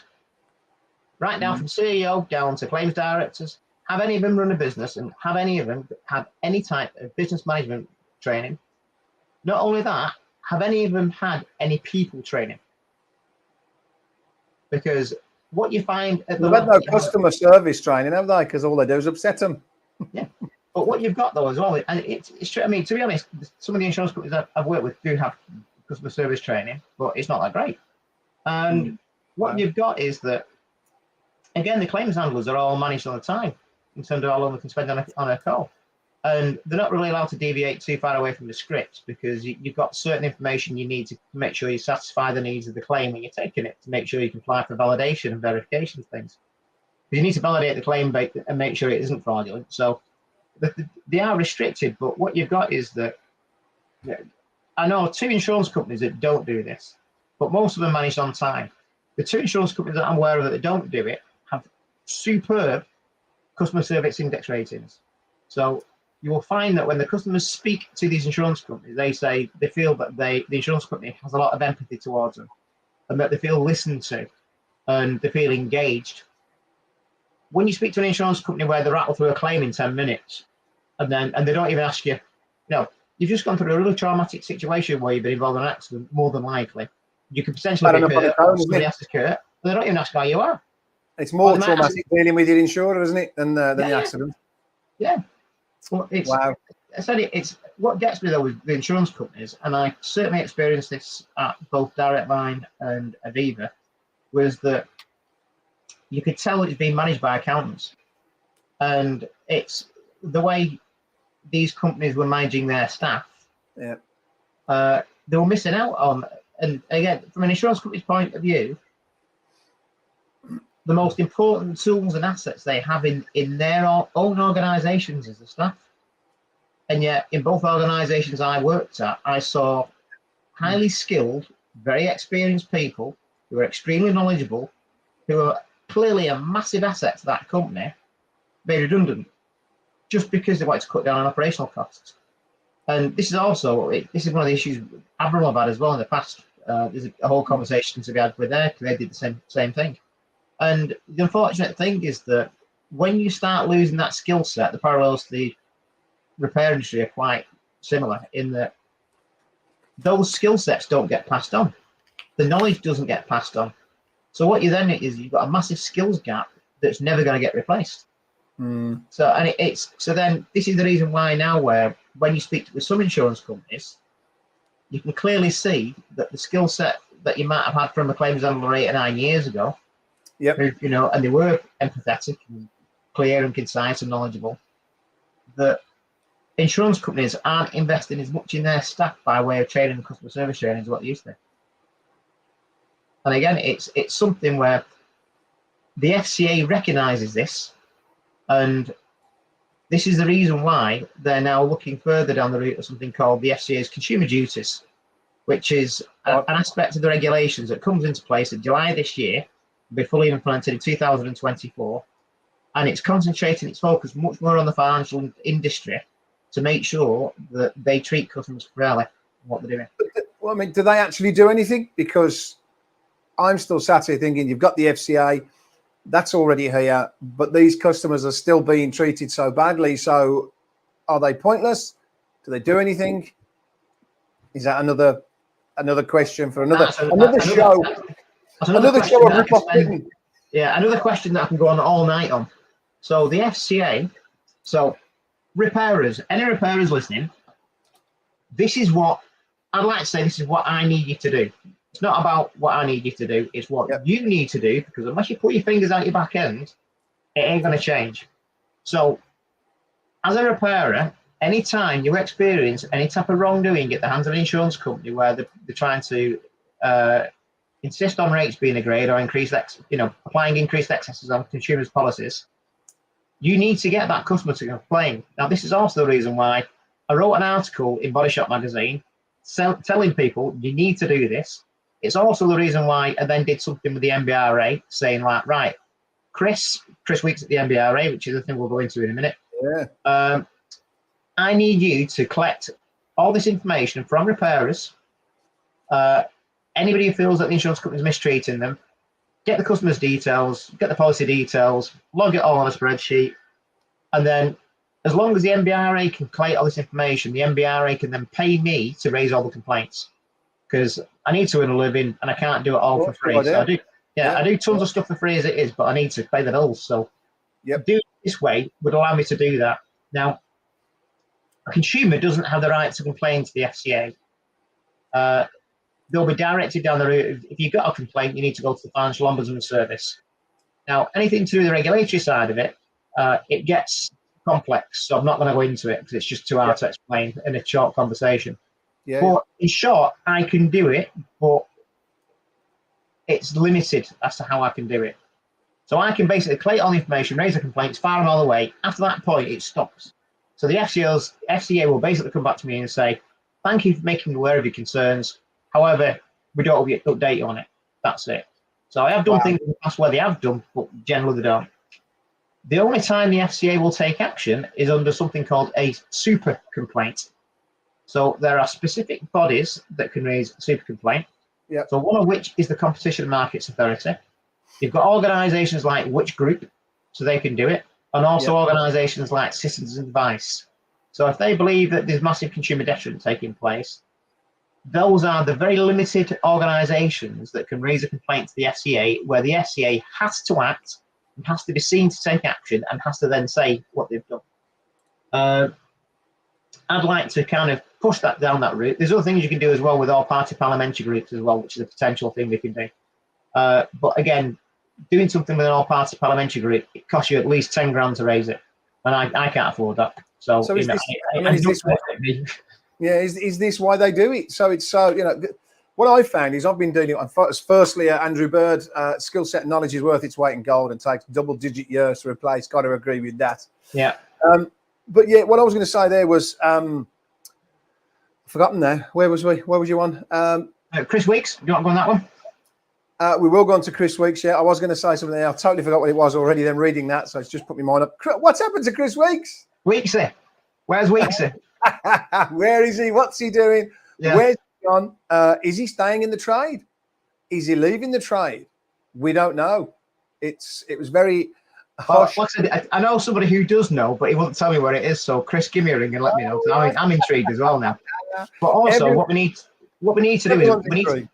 S2: Right now, from CEO down to claims directors, have any of them run a business, and have any of them had any type of business management training? Not only that, have any of them had any people training? Because what you find at
S1: they've had no customer service training, have they? Because all they do is upset them.
S2: Yeah, but what you've got though as well, and it's true. I mean, to be honest, some of the insurance companies I've worked with do have customer service training, but it's not that great. And what you've got is that, again, the claims handlers are all managed on the time in terms of how long they can spend on a call. And they're not really allowed to deviate too far away from the script, because you've got certain information you need to make sure you satisfy the needs of the claim when you're taking it, to make sure you can apply for validation and verification things. Because you need to validate the claim and make sure it isn't fraudulent. So they are restricted, but what you've got is that, I know 2 insurance companies that don't do this, but most of them managed on time. The 2 insurance companies that I'm aware of that don't do it have superb customer service index ratings. So you will find that when the customers speak to these insurance companies, they say they feel that the insurance company has a lot of empathy towards them, and that they feel listened to, and they feel engaged. When you speak to an insurance company where they rattle through a claim in 10 minutes, and they don't even ask you, you've just gone through a really traumatic situation where you've been involved in an accident, more than likely. You could potentially be hurt, somebody else is hurt, but they don't even ask how you are.
S1: It's more traumatic dealing with your insurer, isn't it, than the accident?
S2: Yeah. Well, I said it's what gets me though with the insurance companies, and I certainly experienced this at both Direct Line and Aviva, was that you could tell it's being managed by accountants, and it's the way these companies were managing their staff.
S1: Yeah.
S2: They were missing out on, and again, from an insurance company's point of view, the most important tools and assets they have in their own organisations is the staff. And yet, in both organisations I worked at, I saw highly skilled, very experienced people who are extremely knowledgeable, who are clearly a massive asset to that company, made redundant just because they wanted to cut down on operational costs. And this is also, this is one of the issues Admiral have had as well in the past. There's a whole conversation to be had with there, because they did the same thing. And the unfortunate thing is that when you start losing that skill set, the parallels to the repair industry are quite similar in that those skill sets don't get passed on. The knowledge doesn't get passed on. So what you then is you've got a massive skills gap that's never going to get replaced. So and so then this is the reason why now where when you speak with some insurance companies, you can clearly see that the skill set that you might have had from a claims handler 8 or 9 years ago, you know, and they were empathetic and clear and concise and knowledgeable, that insurance companies aren't investing as much in their staff by way of training and customer service training as what they used to. And again, it's something where the FCA recognises this, and this is the reason why they're now looking further down the route of something called the FCA's consumer duties, which is an aspect of the regulations that comes into place in July this year, will be fully implemented in 2024, and it's concentrating its focus much more on the financial industry to make sure that they treat customers fairly in what they're doing.
S1: Well, I mean, do they actually do anything? Because I'm still sat here thinking you've got the FCA, that's already here, but these customers are still being treated so badly. So are they pointless? Do they do anything? Is that another question for another show? Another show of rip-off Britain.
S2: Yeah, another question that I can go on all night on. So the FCA, so repairers, any repairers listening, this is what I'd like to say, this is what I need you to do. It's not about what I need you to do, it's what you need to do, because unless you put your fingers out your back end, it ain't going to change. So as a repairer, anytime you experience any type of wrongdoing at the hands of an insurance company where they're trying to insist on rates being agreed or applying increased excesses on consumers' policies, you need to get that customer to complain. Now, this is also the reason why I wrote an article in Body Shop magazine telling people you need to do this. It's also the reason why I then did something with the MBRA saying like, right, Chris Weeks at the MBRA, which is the thing we'll go into in a minute.
S1: Yeah.
S2: I need you to collect all this information from repairers, anybody who feels that the insurance company is mistreating them, get the customer's details, get the policy details, log it all on a spreadsheet, and then as long as the MBRA can collate all this information, the MBRA can then pay me to raise all the complaints, because I need to earn a living and I can't do it all for free. So I do tons of stuff for free as it is, but I need to pay the bills. So doing it this way would allow me to do that. Now, a consumer doesn't have the right to complain to the FCA. They'll be directed down the route. If you've got a complaint, you need to go to the Financial Ombudsman Service. Now, anything to do with the regulatory side of it, it gets complex. So I'm not going to go into it because it's just too hard to explain in a short conversation. But in short, I can do it, but it's limited as to how I can do it. So I can basically collect all the information, raise a complaint, fire them all the way. After that point, it stops. So the FCA will basically come back to me and say, thank you for making me aware of your concerns. However, we don't update you on it. That's it. So I have done things in the past where they have done, but generally they don't. The only time the FCA will take action is under something called a super complaint. So there are specific bodies that can raise a super complaint. So one of which is the Competition and Markets Authority. You've got organisations like Which Group, so they can do it, and also organisations like Citizens Advice. So if they believe that there's massive consumer detriment taking place, those are the very limited organisations that can raise a complaint to the FCA, where the FCA has to act and has to be seen to take action and has to then say what they've done. I'd like to kind of push that down that route. There's other things you can do as well with all party parliamentary groups as well, which is a potential thing we can do. But again, doing something with an all party parliamentary group, it costs you at least 10 grand to raise it, and I can't afford that. So
S1: is
S2: you know,
S1: this, is this why, is this why they do it? So it's so, you know, what I found is I've been doing it. Firstly, Andrew Bird, skill set and knowledge is worth its weight in gold and takes double-digit years to replace. Got to agree with that.
S2: Yeah.
S1: But yeah, what I was going to say there was, forgotten there. Where was we? Where was you on?
S2: Chris Weeks, do you want to go on that one?
S1: We will go on to Chris Weeks. Yeah, I was going to say something there. I totally forgot what it was already. Then reading that, so it's just put my mind up. What's happened to Chris Weeks?
S2: Weeksy, where's Weeksy?
S1: Where is he? What's he doing?
S2: Yeah.
S1: Where's he gone? Is he staying in the trade? Is he leaving the trade? We don't know. It was very hush.
S2: Well, like I said, I know somebody who does know, but he won't tell me where it is. So Chris, give me a ring and let me know. I'm intrigued as well now. But also, what we need to do is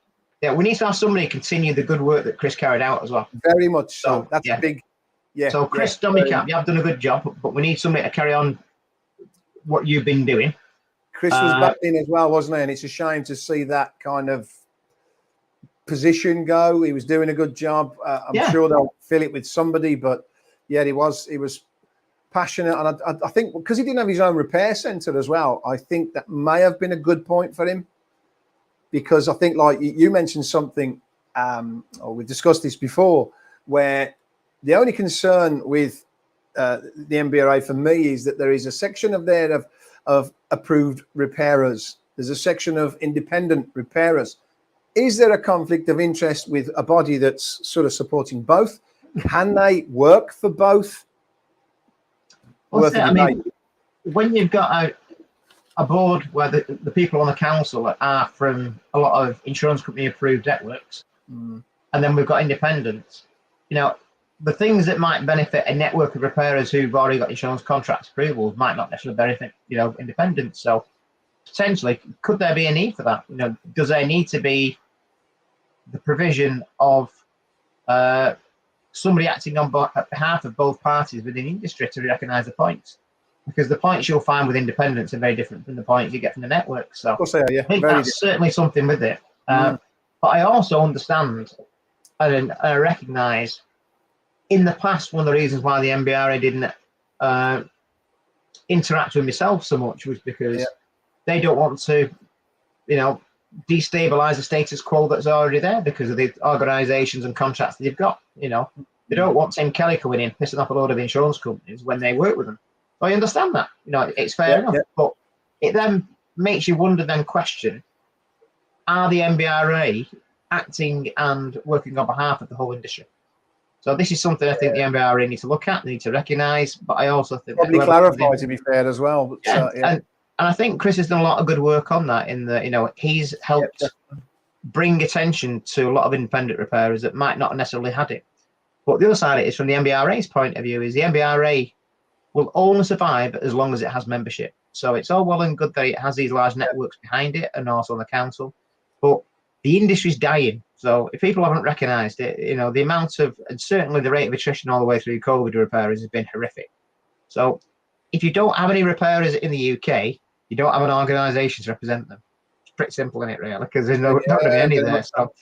S2: we need to have somebody continue the good work that Chris carried out as well.
S1: Very much so. That's a big. Yeah.
S2: So Chris, Dominic, you have done a good job, but we need somebody to carry on what you've been doing.
S1: Chris was back in as well, wasn't he? And it's a shame to see that kind of position go. He was doing a good job. I'm sure they'll fill it with somebody, but yeah, he was passionate, and I think because he didn't have his own repair centre as well, I think that may have been a good point for him, because I think, like you mentioned something, or we've discussed this before, where the only concern with the MBRA for me is that there is a section of approved repairers. There's a section of independent repairers. Is there a conflict of interest with a body that's sort of supporting both? Can they work for both?
S2: When you've got a board where the people on the council are from a lot of insurance company approved networks, and then we've got independents, you know, the things that might benefit a network of repairers who've already got insurance contract approvals might not necessarily benefit, you know, independents. So potentially, could there be a need for that? You know, does there need to be the provision of somebody acting on behalf of both parties within the industry to recognise the points? Because the points you'll find with independents are very different from the points you get from the network. So
S1: of course they are, yeah.
S2: I think that's certainly something with it. But I also understand and I recognise in the past, one of the reasons why the MBRA didn't interact with myself so much was because they don't want to, you know, destabilise the status quo that's already there because of the organisations and contracts that they've got. You know, they don't want Tim Kelly coming in, pissing off a load of insurance companies when they work with them. So I understand that. You know, it's fair enough. But it then makes you wonder, then question, are the MBRA acting and working on behalf of the whole industry? So this is something I think the MBRA need to look at, they need to recognise, but I also think
S1: probably clarify, to be fair, as well. But,
S2: and I think Chris has done a lot of good work on that. In the, you know, he's helped bring attention to a lot of independent repairers that might not necessarily had it. But the other side of it is, from the MBRA's point of view, is the MBRA will only survive as long as it has membership. So it's all well and good that it has these large networks behind it, and also the council, but the industry's dying. So if people haven't recognised it, you know, the amount of, and certainly the rate of attrition all the way through COVID repairers has been horrific. So if you don't have any repairers in the UK, you don't have an organisation to represent them. It's pretty simple, isn't it, really? Because there's not going to be any there. So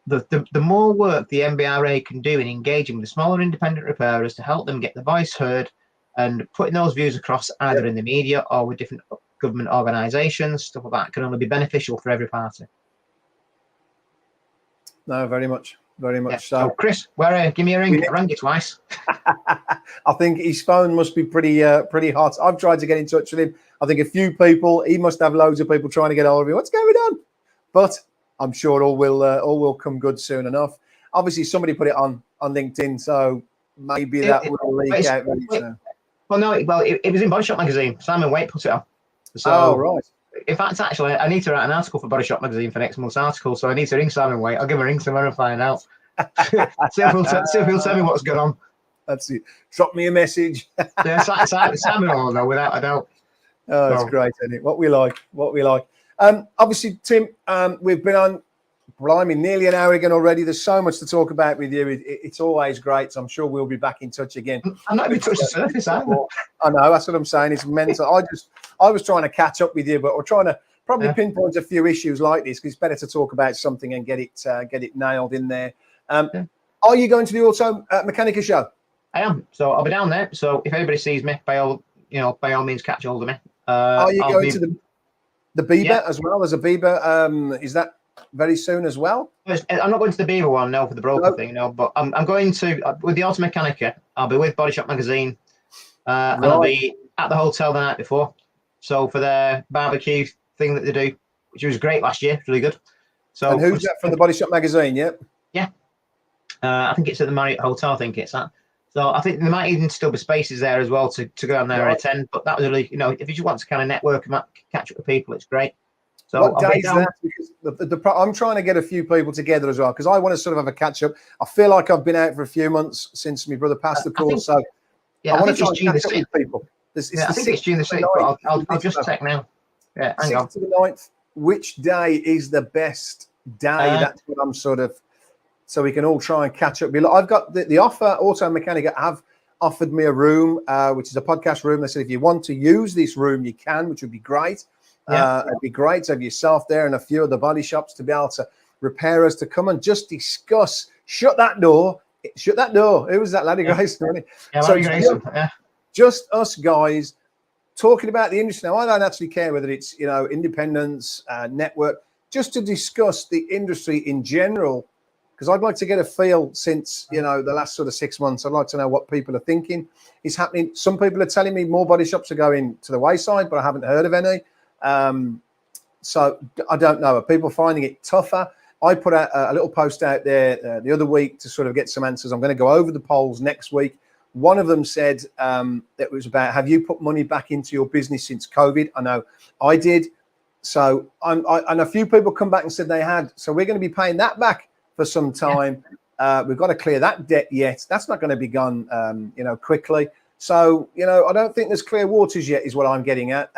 S2: the more work the MBRA can do in engaging with the smaller independent repairers to help them get the voice heard and putting those views across either in the media or with different government organisations, stuff like that, can only be beneficial for every party.
S1: No, very much so.
S2: Chris, give me a ring. I rang you twice.
S1: I think his phone must be pretty hot. I've tried to get in touch with him. I think a few people. He must have loads of people trying to get hold of him. What's going on? But I'm sure all will come good soon enough. Obviously, somebody put it on LinkedIn, so maybe that will leak out very soon.
S2: Well, no, it was in Body Shop magazine. Simon Waite put it on.
S1: So, right.
S2: In fact, actually, I need to write an article for Body Shop magazine for next month's article, so I need to ring Simon Waite. I'll give him a ring tomorrow and find out. see if he'll tell me what's going on.
S1: That's it. Drop me a message.
S2: Yeah, Simon will know, without a doubt.
S1: Oh, that's great, isn't it? What we like. Obviously, Tim, we've been on blimey, nearly an hour again already. There's so much to talk about with you. It's always great. So I'm sure we'll be back in touch again.
S2: I'm not even touched the surface either.
S1: I know, that's what I'm saying. It's mental. I was trying to catch up with you, but we're trying to probably pinpoint a few issues like this, because it's better to talk about something and get it nailed in there. Are you going to the Auto Mechanica show? I
S2: am. So I'll be down there. So if anybody sees me, by all means, catch hold of me.
S1: Are you going to the Bieber as well? There's a Bieber. Is that very soon as well?
S2: I'm not going to the Bieber one, no, for the broker thing, no. But I'm going to with the Auto Mechanica. I'll be with Body Shop Magazine, and I'll be at the hotel the night before. So for their barbecue thing that they do, which was great last year, really good. So
S1: and who's that from the Body Shop Magazine? Yeah.
S2: I think it's at the Marriott Hotel. I think it's that. So I think there might even still be spaces there as well to go down there and attend. But that was really, if you just want to kind of network and catch up with people, it's great. So
S1: what day is that? Because I'm trying to get a few people together as well, because I want to sort of have a catch up. I feel like I've been out for a few months since my brother passed the course, so I want to try and catch up with people.
S2: I think it's June the 6th, but I'll just check now. Yeah, hang on.
S1: 6th to the 9th. Which day is the best day? That's what I'm sort of, so we can all try and catch up. I've got the offer. Auto Mechanica have offered me a room, which is a podcast room. They said if you want to use this room, you can, which would be great. It'd be great to have yourself there and a few of the body shops to be able to repair us, to come and just discuss. Shut that door. Who was that, Larry Grayson?
S2: Yeah, Larry Grayson.
S1: Just us guys talking about the industry. Now, I don't actually care whether it's, independence, network, just to discuss the industry in general, because I'd like to get a feel since, the last sort of 6 months. I'd like to know what people are thinking is happening. Some people are telling me more body shops are going to the wayside, but I haven't heard of any. So I don't know. Are people finding it tougher? I put a little post out there the other week to sort of get some answers. I'm going to go over the polls next week. One of them said it was about, have you put money back into your business since COVID? I know I did. So and a few people come back and said they had. So we're going to be paying that back for some time. We've got to clear that debt yet. That's not going to be gone, quickly. So, I don't think there's clear waters yet is what I'm getting at.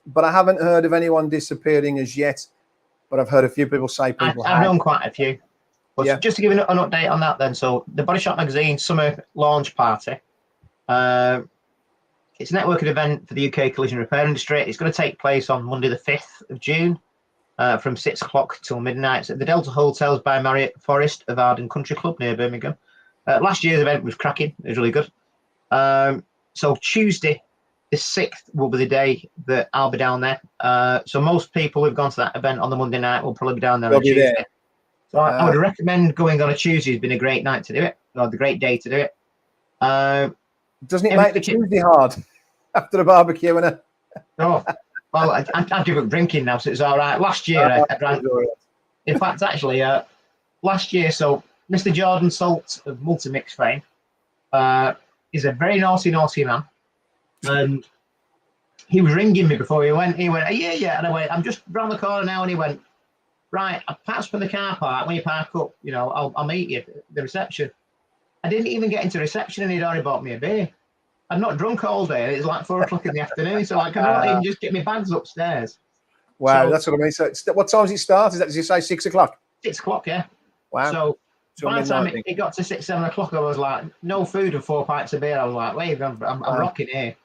S1: But I haven't heard of anyone disappearing as yet. But I've heard a few people say
S2: I've known quite a few. But just to give an update on that then. So the Body Shop Magazine Summer Launch Party. It's a networking event for the UK collision repair industry. It's going to take place on Monday the 5th of June from 6 o'clock till midnight. It's at the Delta Hotels by Marriott Forest of Arden Country Club near Birmingham. Last year's event was cracking. It was really good. So Tuesday the 6th will be the day that I'll be down there. So most people who've gone to that event on the Monday night will probably be down there on Tuesday. There. So I would recommend going on a Tuesday. It's been a great night to do it, or the great day to do it.
S1: Doesn't it make the Tuesday hard after a barbecue and a?
S2: Oh, well, I give up drinking now, so it's all right. Last year, I drank. In fact, actually, last year, so Mr. Jordan Salt of Multimix fame is a very naughty man, and he was ringing me before he went. He went, yeah, and I went, I'm just round the corner now, and he went, right, I passed from the car park. When you park up, I'll meet you at the reception. I didn't even get into reception, and he'd already bought me a beer. I'm not drunk all day, and it's like 4 o'clock in the afternoon, so I cannot even just get my bags upstairs.
S1: Wow, that's what I mean. So, what time does it start? Is that, as you say, 6 o'clock?
S2: 6 o'clock, yeah.
S1: Wow.
S2: So by the time it got to 6, 7 o'clock, I was like, no food and 4 pints of beer. I was like, wait, I'm rocking here.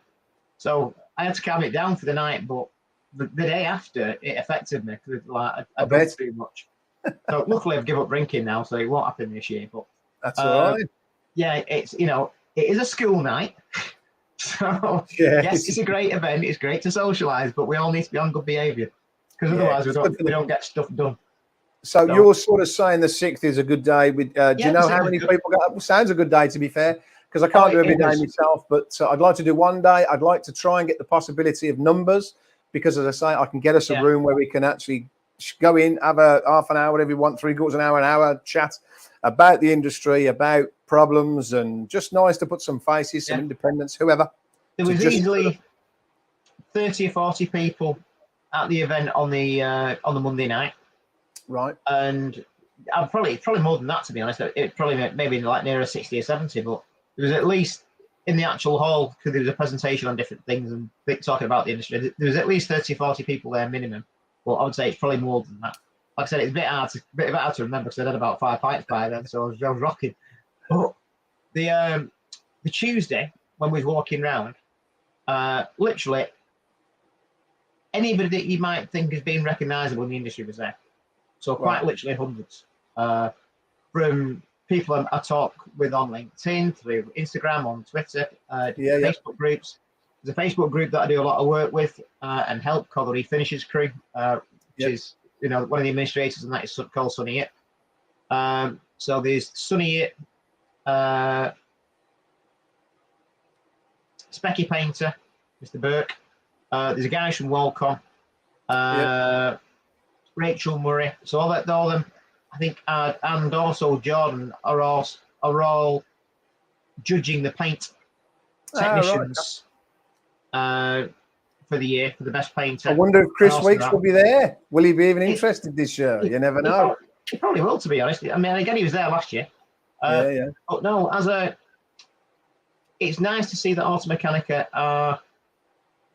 S2: So I had to calm it down for the night, but the day after, it affected me because I drank too much. So luckily, I've given up drinking now, so it won't happen this year. But
S1: that's all right.
S2: Yeah, it's it is a school night. So yes, it's a great event. It's great to socialise, but we all need to be on good behaviour because otherwise we don't get stuff done.
S1: So you're sort of saying the 6th is a good day. Do you know how many people got? Sounds a good day, to be fair, because I can't do every day myself. But I'd like to do one day. I'd like to try and get the possibility of numbers because, as I say, I can get us a room where we can actually go in, have a half an hour, whatever you want, 3/4 an hour, chat about the industry, about problems, and just nice to put some faces, some independents, whoever.
S2: There was easily 30 or 40 people at the event on the Monday night.
S1: Right.
S2: And probably more than that, to be honest. It probably maybe like nearer 60 or 70, but there was at least in the actual hall, because there was a presentation on different things and talking about the industry, there was at least 30 or 40 people there minimum. Well, I would say it's probably more than that. like I said, it's a bit hard to remember because I had about 5 pints by then, so I was rocking. But the Tuesday when we was walking around, literally anybody that you might think has been recognisable in the industry was there. So quite literally hundreds. From people I talk with on LinkedIn, through Instagram, on Twitter, Facebook groups. There's a Facebook group that I do a lot of work with and help called the Refinishes Crew, which is one of the administrators, and that is called Sunny It. So there's Sunny It, Specky Painter, Mr. Burke. There's a guy from Walcom, Rachel Murray. So all them, I think, and also Jordan are all judging the paint technicians for the year for the best painter.
S1: I wonder if Chris Weeks will be there. Will he be even interested this year? You never know.
S2: He probably will, to be honest. I mean, again, he was there last year. But no, it's nice to see that Automechanica are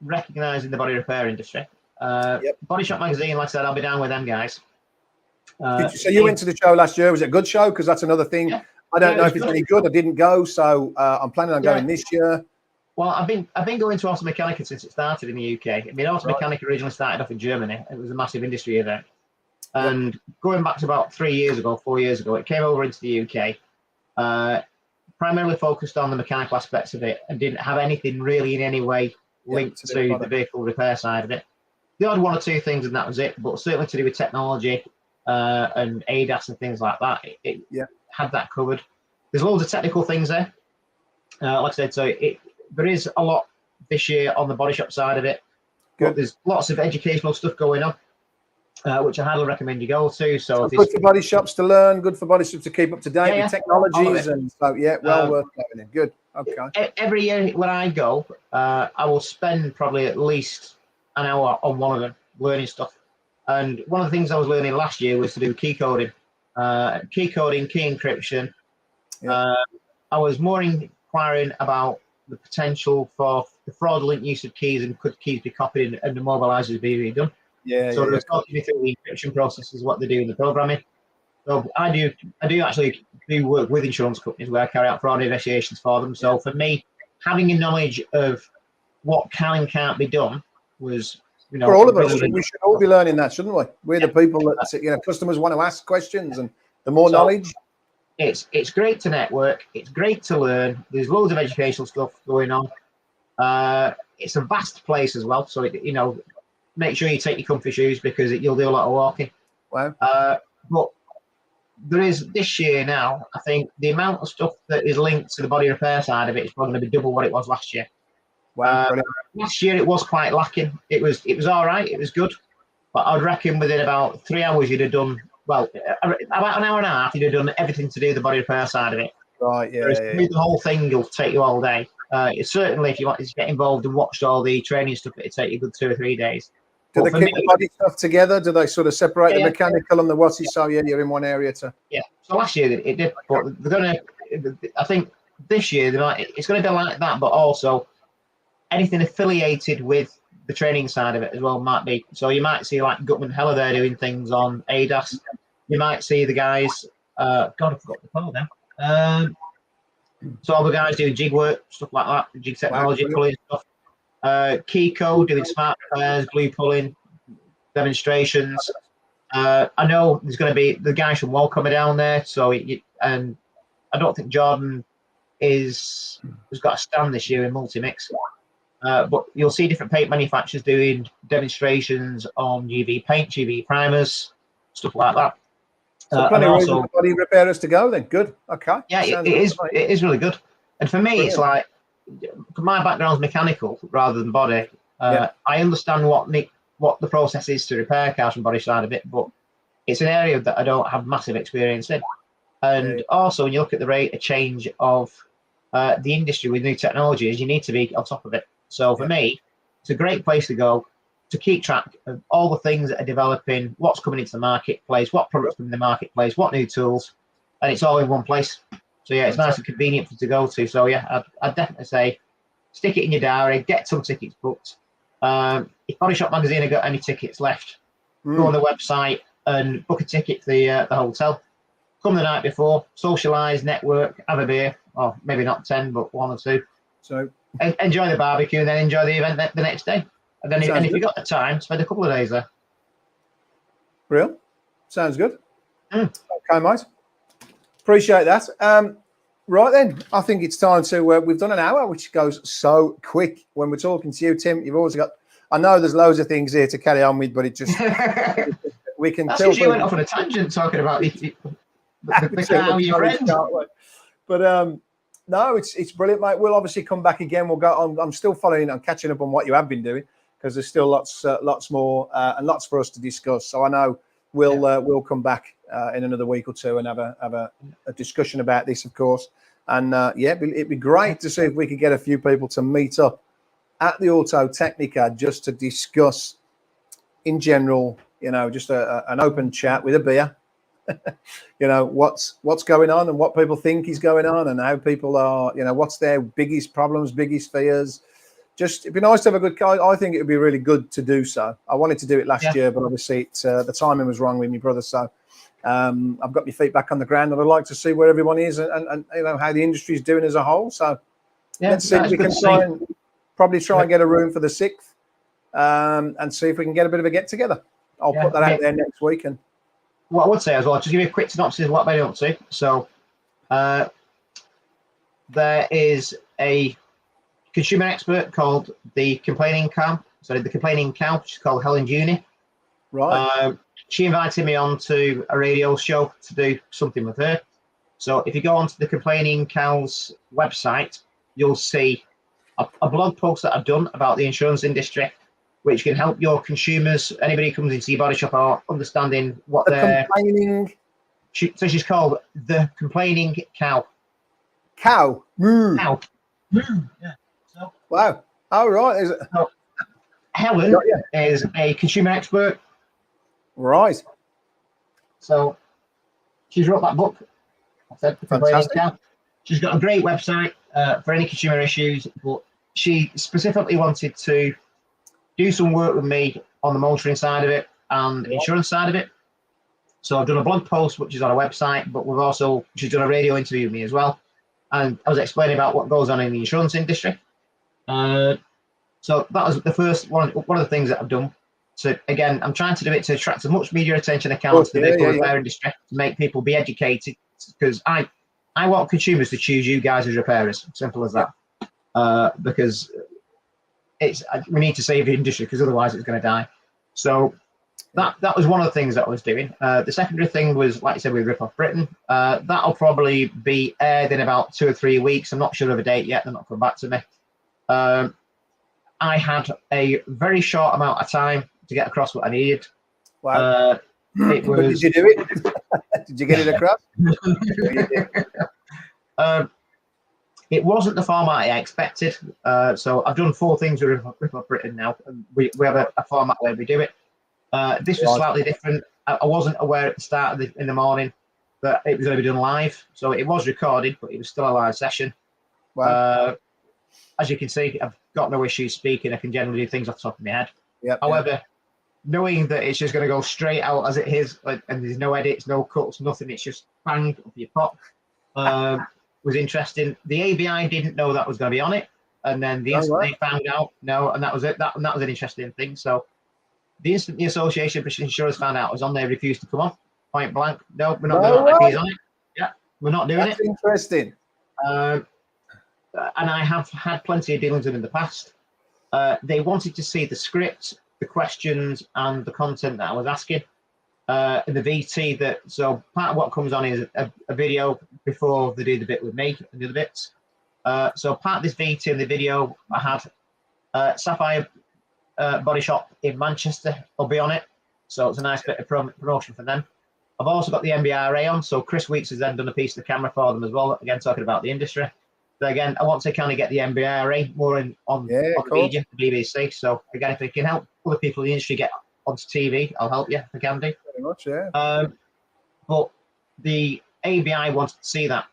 S2: recognising the body repair industry. Body Shop Magazine, like I said, I'll be down with them guys.
S1: So you went to the show last year. Was it a good show? Because that's another thing. Yeah. I don't know if it's any good. I didn't go, so I'm planning on going this year.
S2: Well, I've been going to Automechanica since it started in the UK. I mean, Automechanica originally started off in Germany. It was a massive industry event. And going back to about 4 years ago, it came over into the UK, primarily focused on the mechanical aspects of it and didn't have anything really in any way linked to the vehicle repair side of it. The odd one or two things, and that was it, but certainly to do with technology and ADAS and things like that, it had that covered. There's loads of technical things there. Like I said, so there is a lot this year on the body shop side of it. But there's lots of educational stuff going on, which I highly recommend you go to. So
S1: good for body shops to learn, good for body shops to keep up to date with technologies, and so well worth going in. Good. Okay.
S2: Every year when I go, I will spend probably at least an hour on one of them learning stuff. And one of the things I was learning last year was to do key coding, key encryption. I was more inquiring about the potential for the fraudulent use of keys, and could keys be copied and the mobilizers be redone. So they're talking me through the encryption processes, what they do in the programming. So I do actually do work with insurance companies where I carry out fraud investigations for them. So for me, having a knowledge of what can and can't be done was,
S1: for all of us, we should all be learning that, shouldn't we? We're the people that customers want to ask questions, and the more knowledge.
S2: It's great to network. It's great to learn. There's loads of educational stuff going on. It's a vast place as well, so make sure you take your comfy shoes because you'll do a lot of walking.
S1: Wow.
S2: But there is this year now, I think the amount of stuff that is linked to the body repair side of it is probably going to be double what it was last year.
S1: Wow.
S2: Last year it was quite lacking. It was all right. It was good, but I'd reckon within about 3 hours you'd have done about an hour and a half. You'd have done everything to do the body repair side of it.
S1: Right.
S2: The whole thing will take you all day. Certainly, if you want to get involved and watch all the training stuff, it'd take you a good 2 or 3 days.
S1: Do they keep the body stuff together? Do they sort of separate the mechanical and the what's so you're in one area to?
S2: Yeah. So last year it did, but they're gonna. I think this year it's going to be like that, but also anything affiliated with the training side of it as well might be. So you might see like Gutman Heller there doing things on ADAS. You might see the guys. God, I forgot the call now. So all the guys doing jig work, stuff like that, jig technology, pulling stuff. Key code, doing smart repairs, glue pulling, demonstrations. I know there's going to be the guys from Walcom down there. So and I don't think Jordan has got a stand this year in multi-mix. But you'll see different paint manufacturers doing demonstrations on UV paint, UV primers, stuff like that.
S1: So plenty of reason for body repairers to go then. Good. Okay.
S2: Yeah, it is really good. And for me, it's like, my background's mechanical rather than body. I understand what the process is to repair cars from body side of it, but it's an area that I don't have massive experience in. And also, when you look at the rate of change of the industry with new technologies, you need to be on top of it. So for me, it's a great place to go to keep track of all the things that are developing, what's coming into the marketplace, what products come in the marketplace, what new tools, and it's all in one place. So yeah, it's nice and convenient to go to. So yeah, I'd definitely say stick it in your diary, get some tickets booked. If Body Shop Magazine have got any tickets left, go on the website, and book a ticket for the hotel. Come the night before, socialise, network, have a beer, or maybe not 10, but 1 or 2.
S1: So
S2: Enjoy the barbecue and then enjoy the event the next day. And then, if you've got the time, spend a couple of days there.
S1: Real? Sounds good. Okay, mate. Appreciate that. Right then, I think it's time to. We've done an hour, which goes so quick when we're talking to you, Tim. You've always got. I know there's loads of things here to carry on with, but it just we can.
S2: That's because you went off on a tangent talking about the car with your friends.
S1: But no, it's brilliant, mate. We'll obviously come back again. We'll go on. I'm still following and catching up on what you have been doing because there's still lots more and lots for us to discuss. So I know we'll come back in another week or two and have a discussion about this, of course. And it'd be great to see if we could get a few people to meet up at the Auto Technica just to discuss in general, just an open chat with a beer. What's going on and what people think is going on and how people are, what's their biggest problems, biggest fears. Just, it'd be nice to have a good. I think it would be really good to do so. I wanted to do it last year, but obviously the timing was wrong with me, brother. So I've got my feet back on the ground, and I'd like to see where everyone is and how the industry is doing as a whole. So let's see if we can try and get a room for the 6th and see if we can get a bit of a get together. I'll put that out there next week. And
S2: what I would say as well, just give you a quick synopsis of what they're up to. So there is a consumer expert called the Complaining Cow, which is called Helen Juni.
S1: Right.
S2: She invited me on to a radio show to do something with her. So if you go onto the Complaining Cow's website, you'll see a blog post that I've done about the insurance industry, which can help your consumers, anybody who comes into your body shop, are understanding what they're complaining. So she's called the Complaining Cow.
S1: Cow. Moo.
S2: Cow. Yeah. So,
S1: wow. Oh, right. Is it?
S2: So, Helen is a consumer expert.
S1: Right.
S2: So she's wrote that book. I said, the Complaining Cow. She's got a great website for any consumer issues, but she specifically wanted to do some work with me on the motoring side of it and insurance side of it. So I've done a blog post, which is on a website, but she's done a radio interview with me as well. And I was explaining about what goes on in the insurance industry. So that was the first one of the things that I've done. So again, I'm trying to do it to attract as much media attention as I can to the vehicle repair industry, to make people be educated, because I want consumers to choose you guys as repairers. Simple as that. Because we need to save the industry, because otherwise it's going to die. So that was one of the things that I was doing. The secondary thing was, like I said, with Rip Off Britain. That'll probably be aired in about 2 or 3 weeks. I'm not sure of a date yet. They're not come back to me. I had a very short amount of time to get across what I needed.
S1: Wow. Did you do it? Did you get it across?
S2: It wasn't the format I expected. So I've done 4 things with Rip Off Britain now. We have a format where we do it. This was slightly different. I wasn't aware at the start in the morning that it was going to be done live. So it was recorded, but it was still a live session.
S1: Wow.
S2: As you can see, I've got no issues speaking. I can generally do things off the top of my head. However, knowing that it's just going to go straight out as it is, and there's no edits, no cuts, nothing, it's just bang up your pop, was interesting. The ABI didn't know that was going to be on it, and then the instant they found out, and that was it. That was an interesting thing. So the instant the Association of British Insurers found out it was on, they refused to come on, point blank. No, we're not doing IPs on it. Yeah, we're not doing it.
S1: That's interesting.
S2: And I have had plenty of dealings with them in the past. They wanted to see the script, the questions, and the content that I was asking. In the VT, so part of what comes on is a video before they do the bit with me and the other bits. So part of this VT and the video, I had Sapphire Body Shop in Manchester will be on it. So it's a nice bit of promotion for them. I've also got the MBRA on. So Chris Weeks has then done a piece of the camera for them as well, again, talking about the industry. So again, I want to kind of get the MBRA more on the media, the BBC. So again, if it can help other people in the industry get onto TV, I'll help you if I can do.
S1: Very much, yeah.
S2: But the ABI wanted to see that.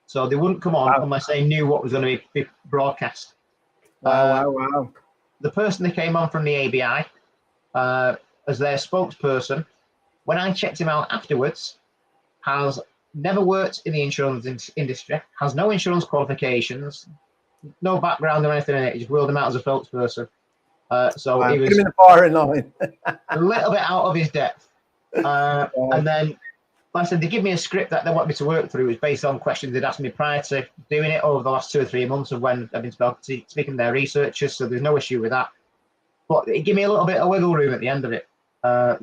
S2: So they wouldn't come on unless they knew what was going to be broadcast.
S1: Wow.
S2: The person that came on from the ABI as their spokesperson when I checked him out afterwards, has never worked in the insurance industry, has no insurance qualifications, no background or anything in it. He just wheeled him out as a spokesperson. So he
S1: Put
S2: was
S1: him in the firing line.
S2: a little bit out of his depth. And then, like I said, they give me a script that they want me to work through. It's based on questions they'd asked me prior to doing it over the last 2 or 3 months of when I've been speaking to their researchers. So there's no issue with that. But it gave me a little bit of wiggle room at the end of it.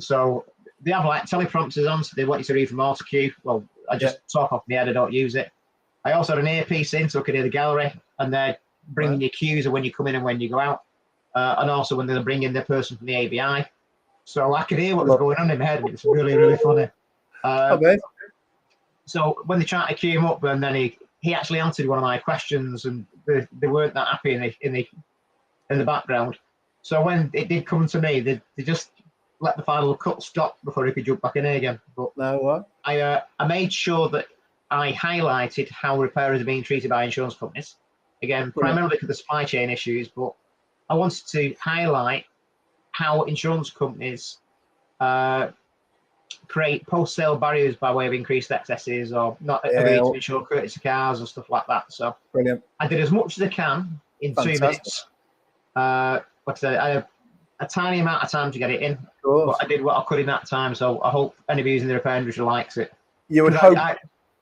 S2: So they have like teleprompters on, so they want you to read from auto cue. Well, I just talk off my head, I don't use it. I also had an earpiece in so I could hear the gallery, and they're bringing your cues of when you come in and when you go out. And also when they're bringing the person from the ABI. So I could hear what was going on in my head, and it's really, really funny. So when they tried to queue him up, and then he actually answered one of my questions, and they weren't that happy in the background. So when it did come to me, they just let the final cut stop before he could jump back in again. But I made sure that I highlighted how repairers are being treated by insurance companies. Again, primarily because of the supply chain issues, but I wanted to highlight how insurance companies create post-sale barriers by way of increased excesses or not ability to insure courtesy cars and stuff like that. So I did as much as I can in 2 minutes. Like I said, I had a tiny amount of time to get it in, but I did what I could in that time. So I hope anybody who's in the repair industry likes it.
S1: You would hope.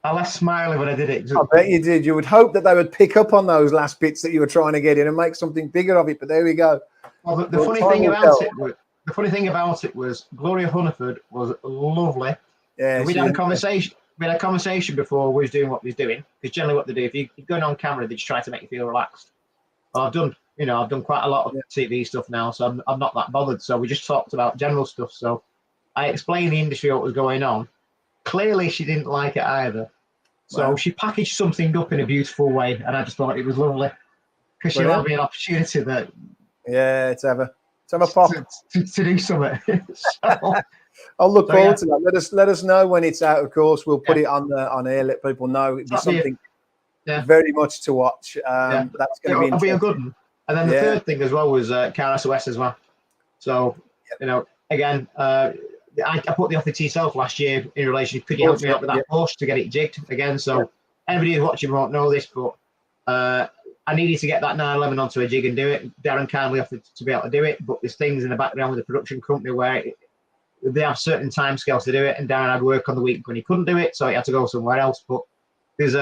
S2: I left smiling when I did it.
S1: I bet you did. You would hope that they would pick up on those last bits that you were trying to get in and make something bigger of it. But there we go.
S2: Well, the funny thing about it was Gloria Hunniford was lovely. Yeah, we had a conversation. We had a conversation before we was doing what we was doing. Because generally, what they do, if you're going on camera, they just try to make you feel relaxed. Well, I've done quite a lot of TV stuff now, so I'm not that bothered. So we just talked about general stuff. So I explained the industry what was going on. Clearly, she didn't like it either. So she packaged something up in a beautiful way, and I just thought it was lovely because she'll have me an opportunity that.
S1: Yeah, it's have a pop
S2: to do something. So,
S1: I'll look forward to that. Let us know when it's out. Of course, we'll put it on air. Let people know it'd be something very much to watch. That's going to be
S2: a good one. And then the third thing as well was Car SOS as well. So again, I put the offer to yourself last year in relation. Could you help me out with that Porsche to get it jigged again? So anybody who's watching won't know this, but I needed to get that 911 onto a jig and do it. Darren kindly offered to be able to do it, but there's things in the background with the production company where they have certain timescales to do it, and Darren had work on the week when he couldn't do it, so he had to go somewhere else. But there's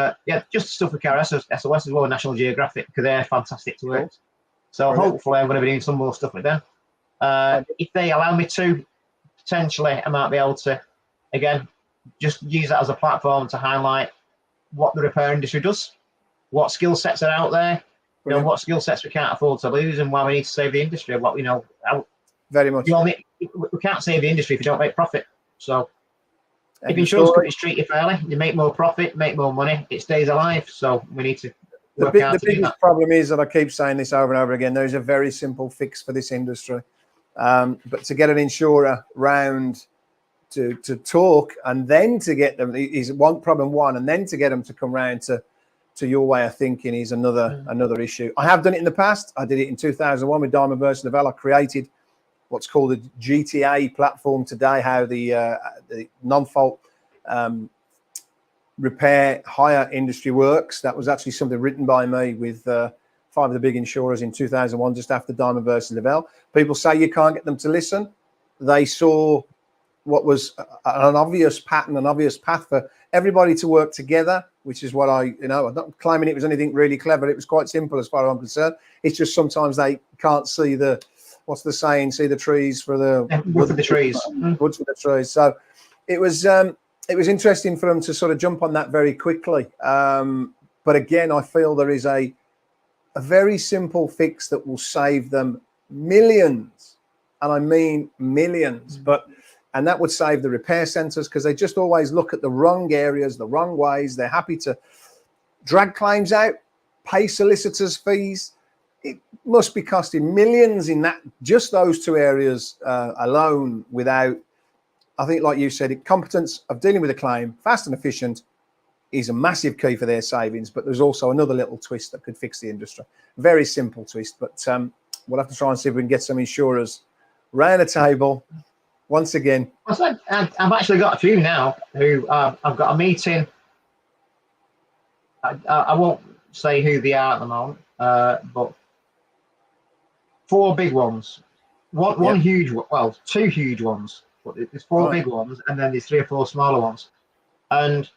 S2: just stuff with Car SOS as well, National Geographic, because they're fantastic to work. So hopefully I'm going to be doing some more stuff with them. If they allow me to, potentially I might be able to, again, just use that as a platform to highlight what the repair industry does, what skill sets are out there, what skill sets we can't afford to lose, and why we need to save the industry.
S1: Very much.
S2: We can't save the industry if we don't make profit. So if insurance companies treat you fairly, you make more profit, make more money, it stays alive. So we need to work out
S1: the biggest problem is that I keep saying this over and over again. There is a very simple fix for this industry. But to get an insurer round to talk and then to get them is one problem, and then to get them to come round to your way of thinking is another issue. I have done it in the past. I did it in 2001 with Diamond Versus Novell. I created what's called a GTA platform today, how the non-fault repair hire industry works. That was actually something written by me with 5 of the big insurers in 2001, just after Diamond Versus Novell. People say you can't get them to listen. They saw what was an obvious pattern, an obvious path for everybody to work together, which is what I'm not claiming it was anything really clever. It was quite simple as far as I'm concerned. It's just sometimes they can't see what's the saying, see the trees for the
S2: wood for the trees.
S1: Woods for the trees. So it was interesting for them to sort of jump on that very quickly. But again, I feel there is a very simple fix that will save them millions, and I mean millions. And that would save the repair centres, because they just always look at the wrong areas, the wrong ways. They're happy to drag claims out, pay solicitors' fees. It must be costing millions in just those 2 areas alone. Without, I think, like you said, competence of dealing with a claim, fast and efficient, is a massive key for their savings. But there's also another little twist that could fix the industry. Very simple twist, but we'll have to try and see if we can get some insurers round a table once again.
S2: I said, I've actually got a few now who I've got a meeting. I won't say who they are at the moment, but 4 big ones. One huge, well, 2 huge ones, but there's 4 big ones, and then there's 3 or 4 smaller ones, and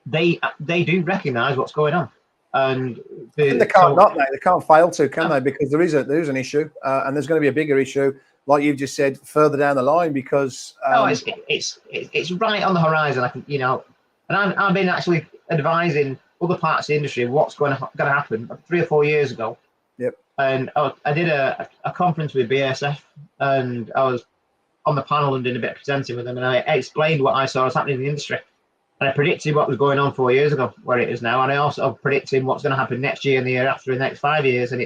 S2: they do recognise what's going on, and
S1: they can't they can't fail to, can they? Because there is an issue, and there's going to be a bigger issue, like you've just said, further down the line. Because
S2: no, it's right on the horizon. I can, and I've been actually advising other parts of the industry what's going to happen 3 or 4 years ago.
S1: Yep.
S2: And I did a conference with BASF, and I was on the panel and doing a bit of presenting with them, and I explained what I saw was happening in the industry. And I predicted what was going on 4 years ago, where it is now, and I also predicted what's going to happen next year and the year after, the next 5 years. And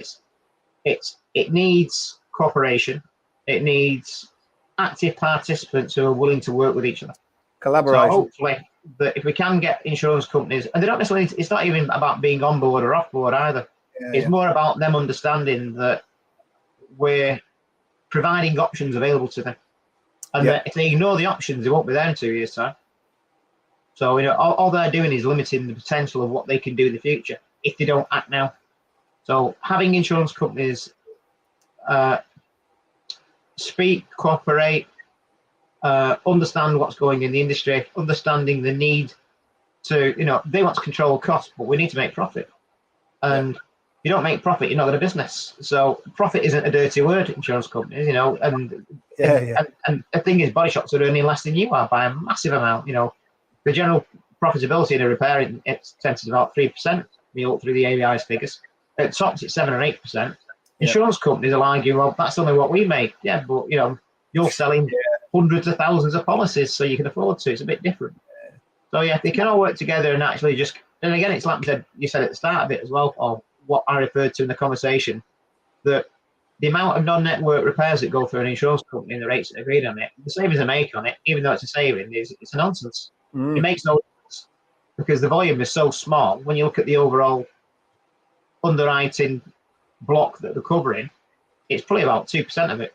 S2: it needs cooperation. It needs active participants who are willing to work with each other.
S1: Collaboration.
S2: So hopefully, that if we can get insurance companies, and they don't necessarily, it's not even about being on board or off board either. It's more about them understanding that we're providing options available to them, and that if they ignore the options, they won't be there in 2 years' time. So all they're doing is limiting the potential of what they can do in the future if they don't act now. So having insurance companies speak, cooperate, understand what's going in the industry, understanding the need to, they want to control costs, but we need to make profit. And if you don't make profit, you're not in a business. So profit isn't a dirty word, insurance companies, and the thing is, body shops are earning less than you are by a massive amount. The general profitability in a repair expense is about 3%. We look through the ABI's figures. At tops, it's 7 or 8%. Insurance companies will argue, well, that's only what we make. Yeah, but you're selling hundreds of thousands of policies, so you can afford to. It's a bit different. So they can all work together and actually just. And again, it's like you said at the start of it as well, or what I referred to in the conversation, that the amount of non-network repairs that go through an insurance company and the rates that are agreed on it, the savings they make on it, even though it's a saving, it's a nonsense. It makes no sense because the volume is so small. When you look at the overall underwriting block that they're covering, it's probably about 2% of it.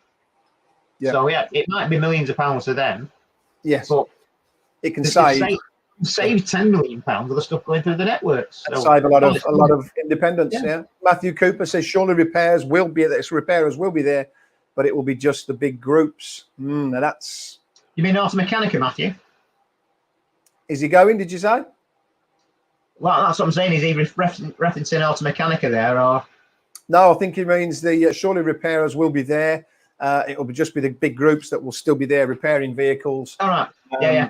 S2: So it might be millions of pounds to them. Yes, but
S1: it can
S2: save 10 million pounds of the stuff going through the networks. So,
S1: save a lot of independence. Matthew Cooper says surely repairers will be there, but it will be just the big groups. Now that's.
S2: You mean Auto Mechanica, Matthew?
S1: Is he going? Did you say?
S2: Well, that's what I'm saying. Is he referencing Auto Mechanica there, or?
S1: No, I think he means the surely repairers will be there. It will just be the big groups that will still be there repairing vehicles.
S2: All right. Yeah.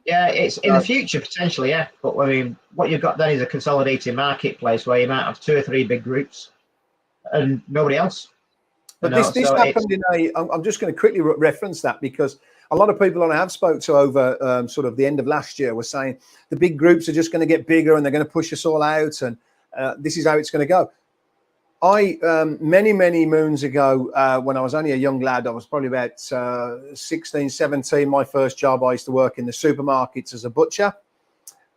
S2: It's in the future potentially, But I mean, what you've got then is a consolidating marketplace where you might have 2 or 3 big groups and nobody else.
S1: But this happened in I'm just going to quickly reference that because a lot of people I have spoke to over sort of the end of last year were saying the big groups are just going to get bigger and they're going to push us all out, and this is how it's going to go. Many moons ago, when I was only a young lad, I was probably about 16, 17. My first job, I used to work in the supermarkets as a butcher.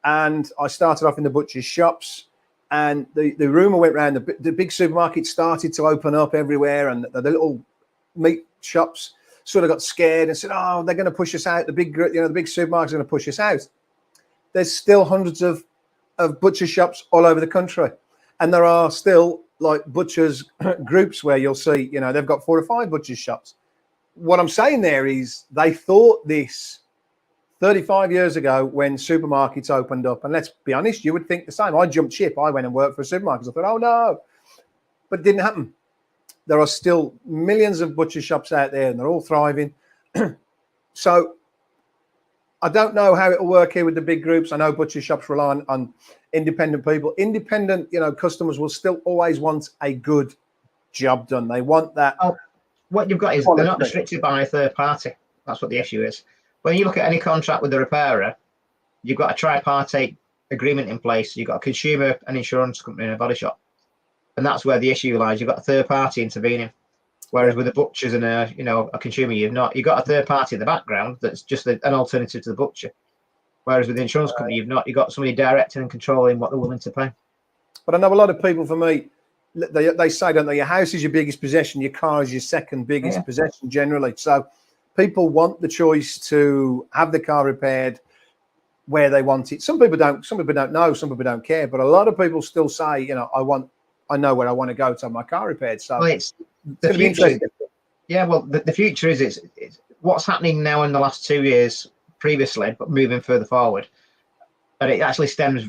S1: And I started off in the butcher's shops. And the rumour went around, the big supermarkets started to open up everywhere. And the little meat shops sort of got scared and said, oh, they're going to push us out. The big supermarkets are going to push us out. There's still hundreds of butcher shops all over the country. And there are still like butchers groups where you'll see, they've got 4 or 5 butchers shops. What I'm saying there is they thought this 35 years ago when supermarkets opened up. And let's be honest, you would think the same. I jumped ship. I went and worked for a supermarket. I thought, oh no, but it didn't happen. There are still millions of butcher shops out there and they're all thriving. So I don't know how it'll work here with the big groups. I know butcher shops rely on independent people. Independent, customers will still always want a good job done. They want that.
S2: Oh, what you've got is they're not restricted by a third party. That's what the issue is. When you look at any contract with the repairer, you've got a tripartite agreement in place. You've got a consumer, an insurance company, and a body shop, and that's where the issue lies. You've got a third party intervening. Whereas with the butchers and a consumer, you've got a third party in the background that's just an alternative to the butcher. Whereas with the insurance company, you've got somebody directing and controlling what they're willing to pay.
S1: But I know a lot of people, for me, they say, don't they, your house is your biggest possession, your car is your second biggest possession generally. So people want the choice to have the car repaired where they want it. Some people don't. Some people don't know. Some people don't care. But a lot of people still say, you know, I know where I want to go to have my car repaired. So
S2: well,
S1: it's going to be interesting.
S2: Yeah, well, the future is it's what's happening now in the last 2 years previously, but moving further forward. And it actually stems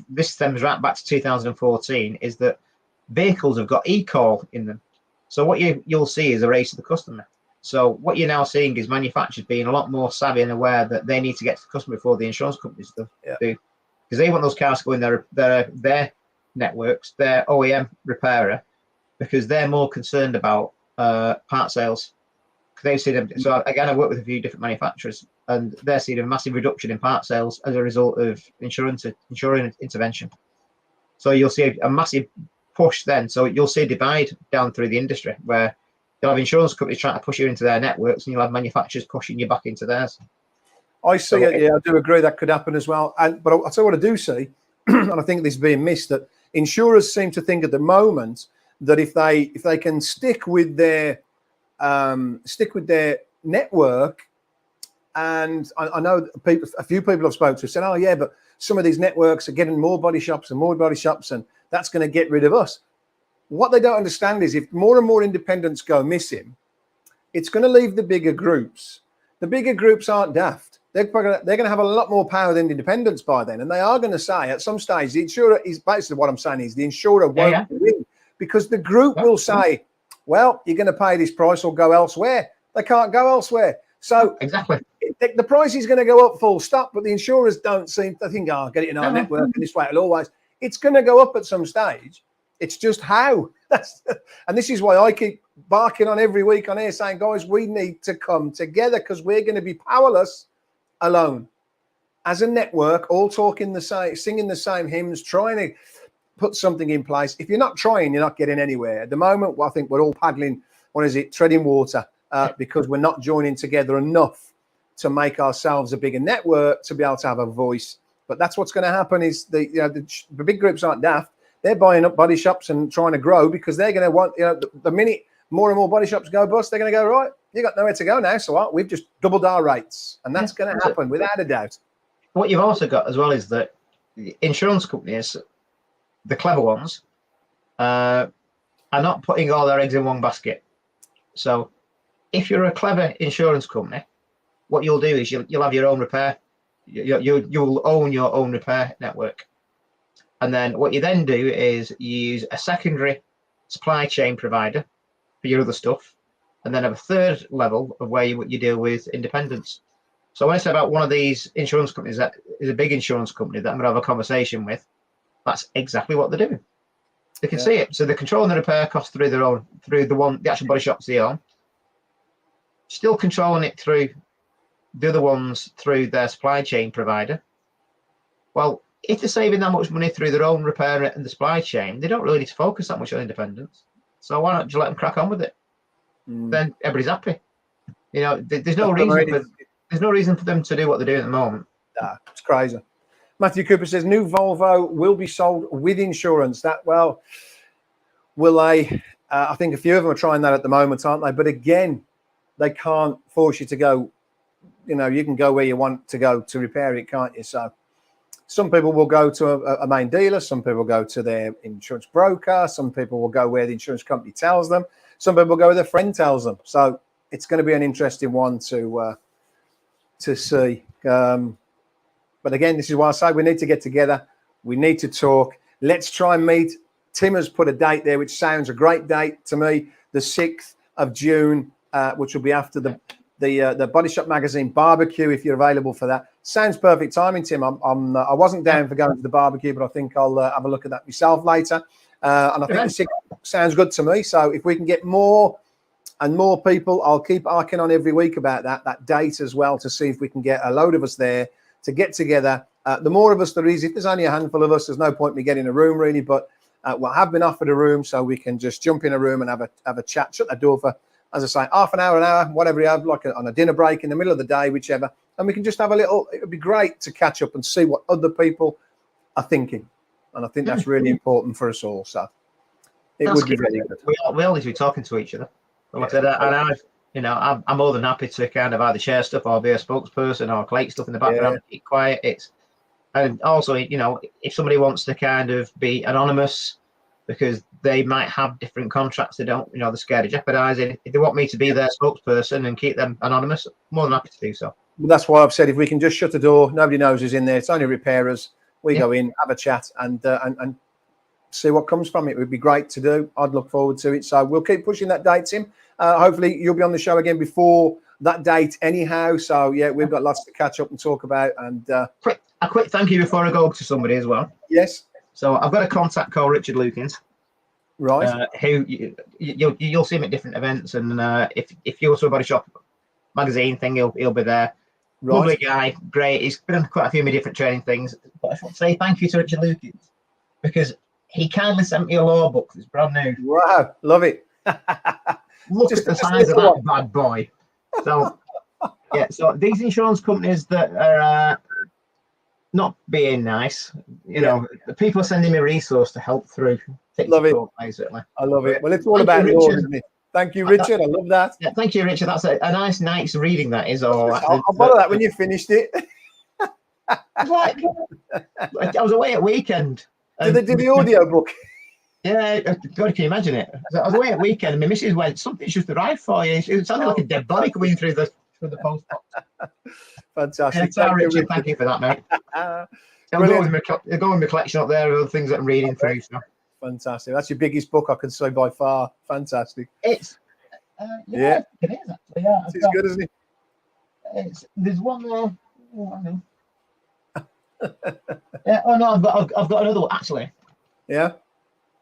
S2: right back to 2014, is that vehicles have got e-call in them. So what you'll see is a race to the customer. So what you're now seeing is manufacturers being a lot more savvy and aware that they need to get to the customer before the insurance companies do, because they want those cars to go in their networks, their OEM repairer, because they're more concerned about part sales. They've seen them. So again, I work with a few different manufacturers, and they're seeing a massive reduction in part sales as a result of insuring intervention. So you'll see a massive push then. So you'll see a divide down through the industry where you'll have insurance companies trying to push you into their networks, and you'll have manufacturers pushing you back into theirs.
S1: I see it. Yeah, I do agree that could happen as well. But I'll tell you what I do see, and I think this is being missed, that insurers seem to think at the moment that if they can stick with their network, and I know a few people I've spoken to said, oh yeah, but some of these networks are getting more body shops, and that's going to get rid of us. What they don't understand is if more and more independents go missing, it's going to leave the bigger groups. The bigger groups aren't daft. They're going to have a lot more power than independents by then, and they are going to say at some stage, the insurer is basically what I'm saying is the insurer won't win, because the group will say, well, you're going to pay this price or go elsewhere. They can't go elsewhere. So
S2: exactly,
S1: the price is going to go up full stop, but the insurers don't seem to think, oh, get it in our network and this way it'll always. It's going to go up at some stage. It's just how. And this is why I keep barking on every week on here saying, guys, we need to come together, because we're going to be powerless alone. As a network, all talking the same, singing the same hymns, trying to put something in place. If you're not trying, you're not getting anywhere. At the moment, I think we're all paddling, treading water, because we're not joining together enough to make ourselves a bigger network to be able to have a voice. But that's what's going to happen is the big groups aren't daft. They're buying up body shops and trying to grow, because they're going to want, the minute more and more body shops go bust, they're going to go, right, you got nowhere to go now. So what? We've just doubled our rates. And that's going to happen without a doubt.
S2: What you've also got as well is that the insurance companies, the clever ones, are not putting all their eggs in one basket. So if you're a clever insurance company, what you'll do is you'll have your own repair. You'll own your own repair network. And then what you then do is you use a secondary supply chain provider for your other stuff, and then have a third level of where you deal with independents. So when I say about one of these insurance companies that is a big insurance company that I'm going to have a conversation with, that's exactly what they're doing. They can see it. So they're controlling the repair costs through the actual body shops they own, still controlling it through the other ones through their supply chain provider. Well, if they're saving that much money through their own repair and the supply chain, they don't really need to focus that much on independence. So why not just let them crack on with it? Then everybody's happy. There's no reason for them to do what they're doing at the moment.
S1: Nah, it's crazy. Matthew Cooper says new Volvo will be sold with insurance. Will they? I think a few of them are trying that at the moment, aren't they? But again, they can't force you to go. You can go where you want to go to repair it, can't you? So some people will go to a main dealer. Some people go to their insurance broker. Some people will go where the insurance company tells them. Some people will go where their friend tells them. So it's going to be an interesting one to see. But again, this is why I say we need to get together. We need to talk. Let's try and meet. Tim has put a date there, which sounds a great date to me, the 6th of June, which will be after the Body Shop Magazine barbecue, if you're available for that. Sounds perfect timing, Tim. I wasn't down for going to the barbecue, but I think I'll have a look at that myself later. And I think the 6th sounds good to me. So if we can get more and more people, I'll keep arcing on every week about that date as well, to see if we can get a load of us there to get together. The more of us there is, if there's only a handful of us, there's no point in me getting a room really, but we'll have been offered a room so we can just jump in a room and have a chat, shut the door for, as I say, half an hour, whatever you have, like on a dinner break in the middle of the day, whichever. And we can just have a little, it would be great to catch up and see what other people are thinking. And I think that's really important for us all. So it would be really good.
S2: We all need to be talking to each other. Like I said, and You know, I'm more than happy to kind of either share stuff or be a spokesperson or collect stuff in the background and keep quiet. And also, you know, if somebody wants to kind of be anonymous because they might have different contracts, they don't, you know, they're scared of jeopardizing. If they want me to be their spokesperson and keep them anonymous, more than happy to do so.
S1: Well, that's why I've said if we can just shut the door, nobody knows who's in there. It's only repairers. We go in, have a chat, and see what comes from it. It would be great to do. I'd look forward to it. So we'll keep pushing that date, Tim. Hopefully you'll be on the show again before that date anyhow. So yeah, we've got lots to catch up and talk about. And
S2: a quick thank you before I go to somebody as well.
S1: Yes.
S2: So I've got a contact called Richard Lukins.
S1: Right.
S2: Who you'll see him at different events, and if you go to a body shop magazine thing, he'll be there. Right. Lovely guy, great. He's been on quite a few of my different training things. But I just want to say thank you to Richard Lukins because he kindly sent me a law book that's brand new.
S1: Wow, love it.
S2: Look at the size of that bad boy. So yeah, so these insurance companies that are not being nice, you know, the people are sending me a resource to help through.
S1: Love it.
S2: Basically.
S1: I love it. Well, it's all about law, isn't it? Thank you, Richard. I love that.
S2: Yeah, thank you, Richard. That's a nice night's reading. That is all.
S1: I'll borrow that when you finished it.
S2: Like, I was away at weekend.
S1: Did they do the audio book?
S2: Yeah, God, can you imagine it? I was away at weekend, and my missus went, "Something's just arrived for you." It sounded like a dead body coming through the post box.
S1: Fantastic.
S2: Yeah, Richard, thank you for that, mate. I'll go with my collection up there of other things that I'm reading through. So.
S1: Fantastic. That's your biggest book, I can say, by far. Fantastic.
S2: It's it is actually. Yeah,
S1: it's good, isn't
S2: it? There's one there. Oh, yeah. Oh no, I've got another one actually.
S1: Yeah.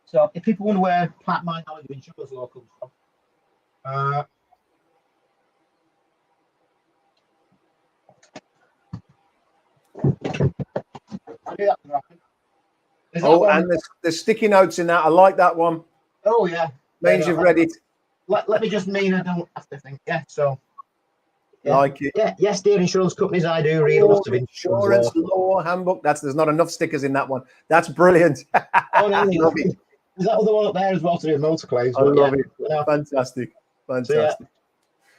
S2: So if people wonder where part my knowledge of insurance law comes from,
S1: and there's sticky notes in that. I like that one.
S2: Oh yeah.
S1: Means you've read it.
S2: Let me just mean I don't have to think. Yeah. So.
S1: Yeah. Like it.
S2: Yeah. Yes, dear insurance companies, I do read a lot of
S1: insurance law handbook. There's not enough stickers in that one. That's brilliant.
S2: Oh no, love it. There's that other one up there as well to do with motor claims.
S1: I love it. Fantastic.
S2: So,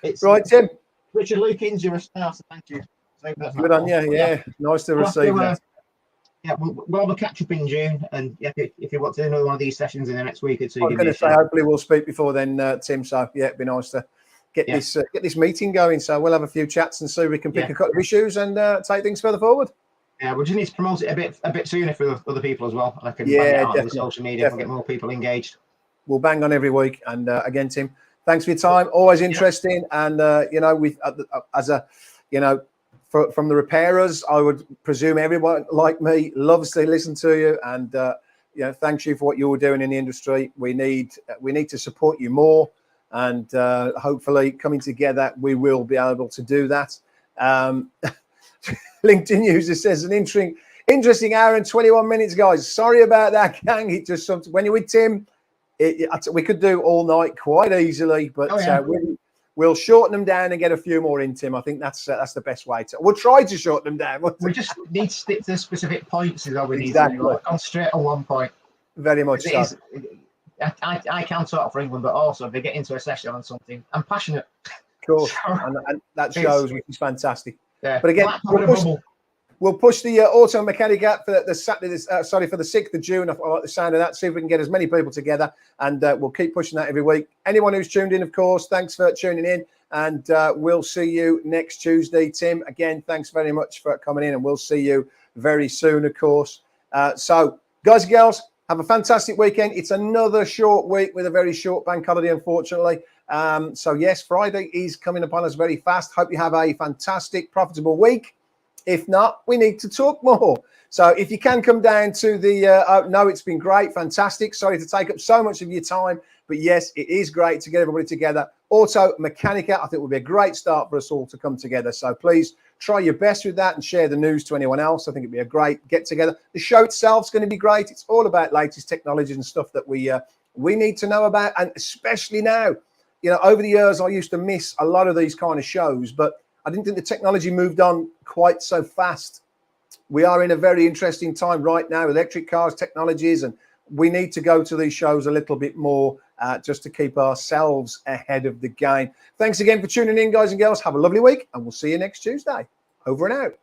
S2: it's
S1: right, Tim.
S2: Richard Lukins, you're a star, so thank you.
S1: Good on you. Yeah, nice to receive that.
S2: Yeah, we'll have a catch up in June, and if you want to do another one of these sessions in the next week or two,
S1: I'm going to say hopefully we'll speak before then, Tim. So yeah, it'd be nice to get this meeting going. So we'll have a few chats and see if we can pick a couple of issues and take things further forward.
S2: Yeah, we just need to promote it a bit sooner for other people as well. I can bang it out on the social media and get more people engaged. We'll
S1: bang on every week. And again, Tim, thanks for your time. Always interesting. And you know, with as a from the repairers, I would presume everyone like me loves to listen to you. And thanks you for what you're doing in the industry. We need to support you more. And hopefully, coming together, we will be able to do that. LinkedIn user says an interesting hour and 21 minutes, guys. Sorry about that, gang. It just something when you're with Tim, we could do all night quite easily, but we'll shorten them down and get a few more in, Tim. I think that's the best way to. We'll try to shorten them down.
S2: We just need to stick to specific points. Is all we need to do. Concentrate on one point.
S1: Very much so.
S2: I can talk for England, but also if they get into a session on something, I'm passionate.
S1: Of course, and that shows, which is fantastic.
S2: Yeah.
S1: But again, we'll push the auto mechanic app for the Saturday. For the 6th of June. I like the sound of that. See if we can get as many people together, and we'll keep pushing that every week. Anyone who's tuned in, of course, thanks for tuning in, and we'll see you next Tuesday. Tim, again, thanks very much for coming in, and we'll see you very soon, of course. So, guys and girls, have a fantastic weekend. It's another short week with a very short bank holiday, unfortunately. So yes, Friday is coming upon us very fast. Hope you have a fantastic, profitable week. If not, we need to talk more. So if you can come down to the, no, it's been great, fantastic. Sorry to take up so much of your time, but yes, it is great to get everybody together. Auto Mechanica, I think would be a great start for us all to come together. So please try your best with that and share the news to anyone else. I think it'd be a great get together. The show itself is going to be great. It's all about latest technologies and stuff that we need to know about, and especially now. Over the years, I used to miss a lot of these kind of shows, but I didn't think the technology moved on quite so fast. We are in a very interesting time right now, electric cars, technologies, and we need to go to these shows a little bit more just to keep ourselves ahead of the game. Thanks again for tuning in, guys and girls. Have a lovely week, and we'll see you next Tuesday. Over and out.